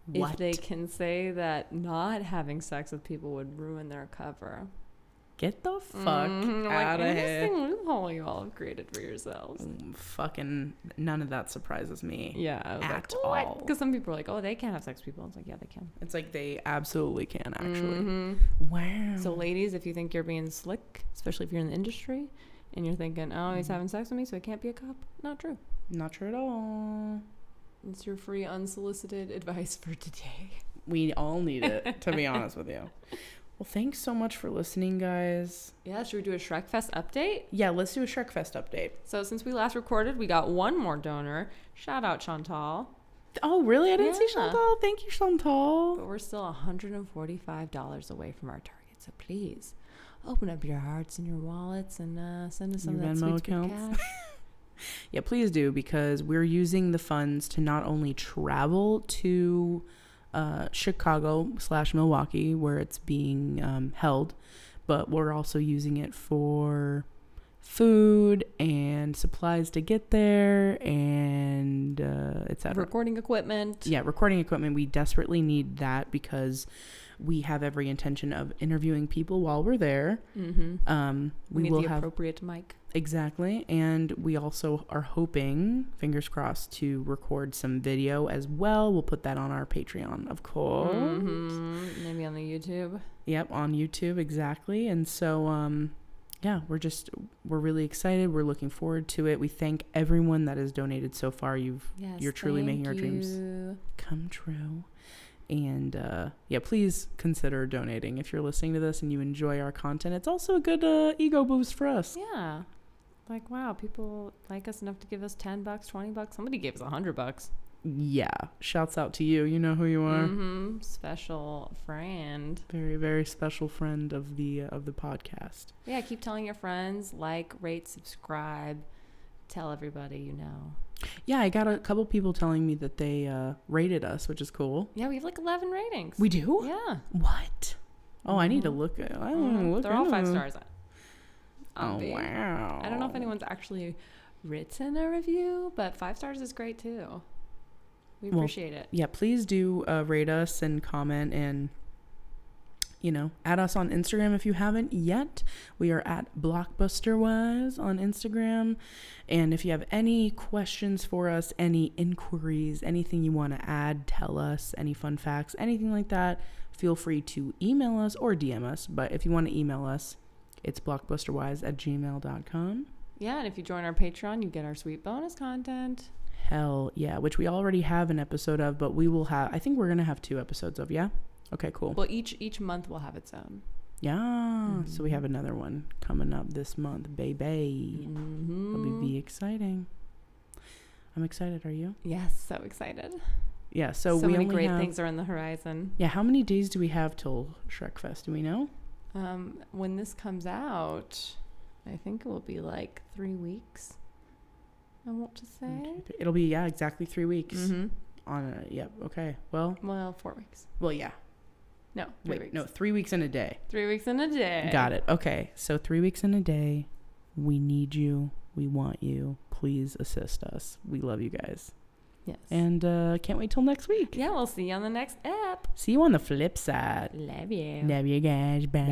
What? If they can say that not having sex with people would ruin their cover. Get the fuck out of here. Interesting loophole you all have created for yourselves. Fucking none of that surprises me. Yeah. I was At like, all. Because some people are like, oh, they can't have sex with people. It's like, yeah, they can. It's like they absolutely can, actually. Mm-hmm. Wow. So ladies, if you think you're being slick, especially if you're in the industry, and you're thinking, oh, he's having sex with me, so he can't be a cop. Not true. Not true at all. It's your free unsolicited advice for today. We all need it, to be honest with you. Well, thanks so much for listening, guys. Yeah, should we do a Shrek Fest update? Yeah, let's do a Shrek Fest update. So since we last recorded, we got one more donor. Shout out Chantal. Oh, really? I didn't see Yeah. Chantal. Thank you, Chantal. But we're still $145 away from our target. So please open up your hearts and your wallets and send us some Your of that Venmo sweet, sweet accounts. cash. Yeah, please do, because we're using the funds to not only travel to Chicago/Milwaukee, where it's being held, but we're also using it for food and supplies to get there and etc. Recording equipment. Yeah, recording equipment. We desperately need that because we have every intention of interviewing people while we're there. Mm-hmm. We need will the have appropriate mic. exactly, and we also are hoping, fingers crossed, to record some video as well. We'll put that on our Patreon, of course. Mm-hmm. Maybe on the YouTube. Yep, on YouTube, exactly. And so yeah, we're really excited. We're looking forward to it. We thank everyone that has donated so far. You're truly making our dreams come true. And yeah, please consider donating if you're listening to this and you enjoy our content. It's also a good ego boost for us. Yeah. Like, wow, people like us enough to give us $10, $20. Somebody gave us $100. Yeah, shouts out to you. You know who you are. Mm-hmm. Special friend. Very, very special friend of the podcast. Yeah, keep telling your friends, like, rate, subscribe, tell everybody you know. Yeah, I got a couple people telling me that they rated us, which is cool. Yeah, we have like 11 ratings. We do? Yeah. What? Oh, I need to look. I don't look. They're all 5 stars. Oh, wow. I don't know if anyone's actually written a review, but 5 stars is great too. We appreciate it. Yeah, please do rate us and comment and, add us on Instagram if you haven't yet. We are at BlockbusterWise on Instagram. And if you have any questions for us, any inquiries, anything you want to add, tell us, any fun facts, anything like that, feel free to email us or DM us. But if you want to email us, it's blockbusterwise@gmail.com. Yeah, and if you join our Patreon, you get our sweet bonus content. Hell yeah, which we already have an episode of, but we will have, I think we're going to have 2 episodes of, yeah? Okay, cool. Well, each month will have its own. Yeah, so we have another one coming up this month, baby. Mm-hmm. It'll be exciting. I'm excited, are you? Yes, so excited. Yeah, so we many only great have, things are on the horizon. Yeah, how many days do we have till Shrek Fest? Do we know? When this comes out, I think it will be like 3 weeks. I want to say. It'll be, yeah, exactly 3 weeks. Mm-hmm. Yep, okay. Well, 4 weeks. Well, yeah. No, 3 weeks. No, 3 weeks in a day. 3 weeks in a day. Got it. Okay, so 3 weeks in a day. We need you. We want you. Please assist us. We love you guys. Yes. And can't wait till next week. Yeah, we'll see you on the next ep. See you on the flip side. Love you. Love you guys. Bye.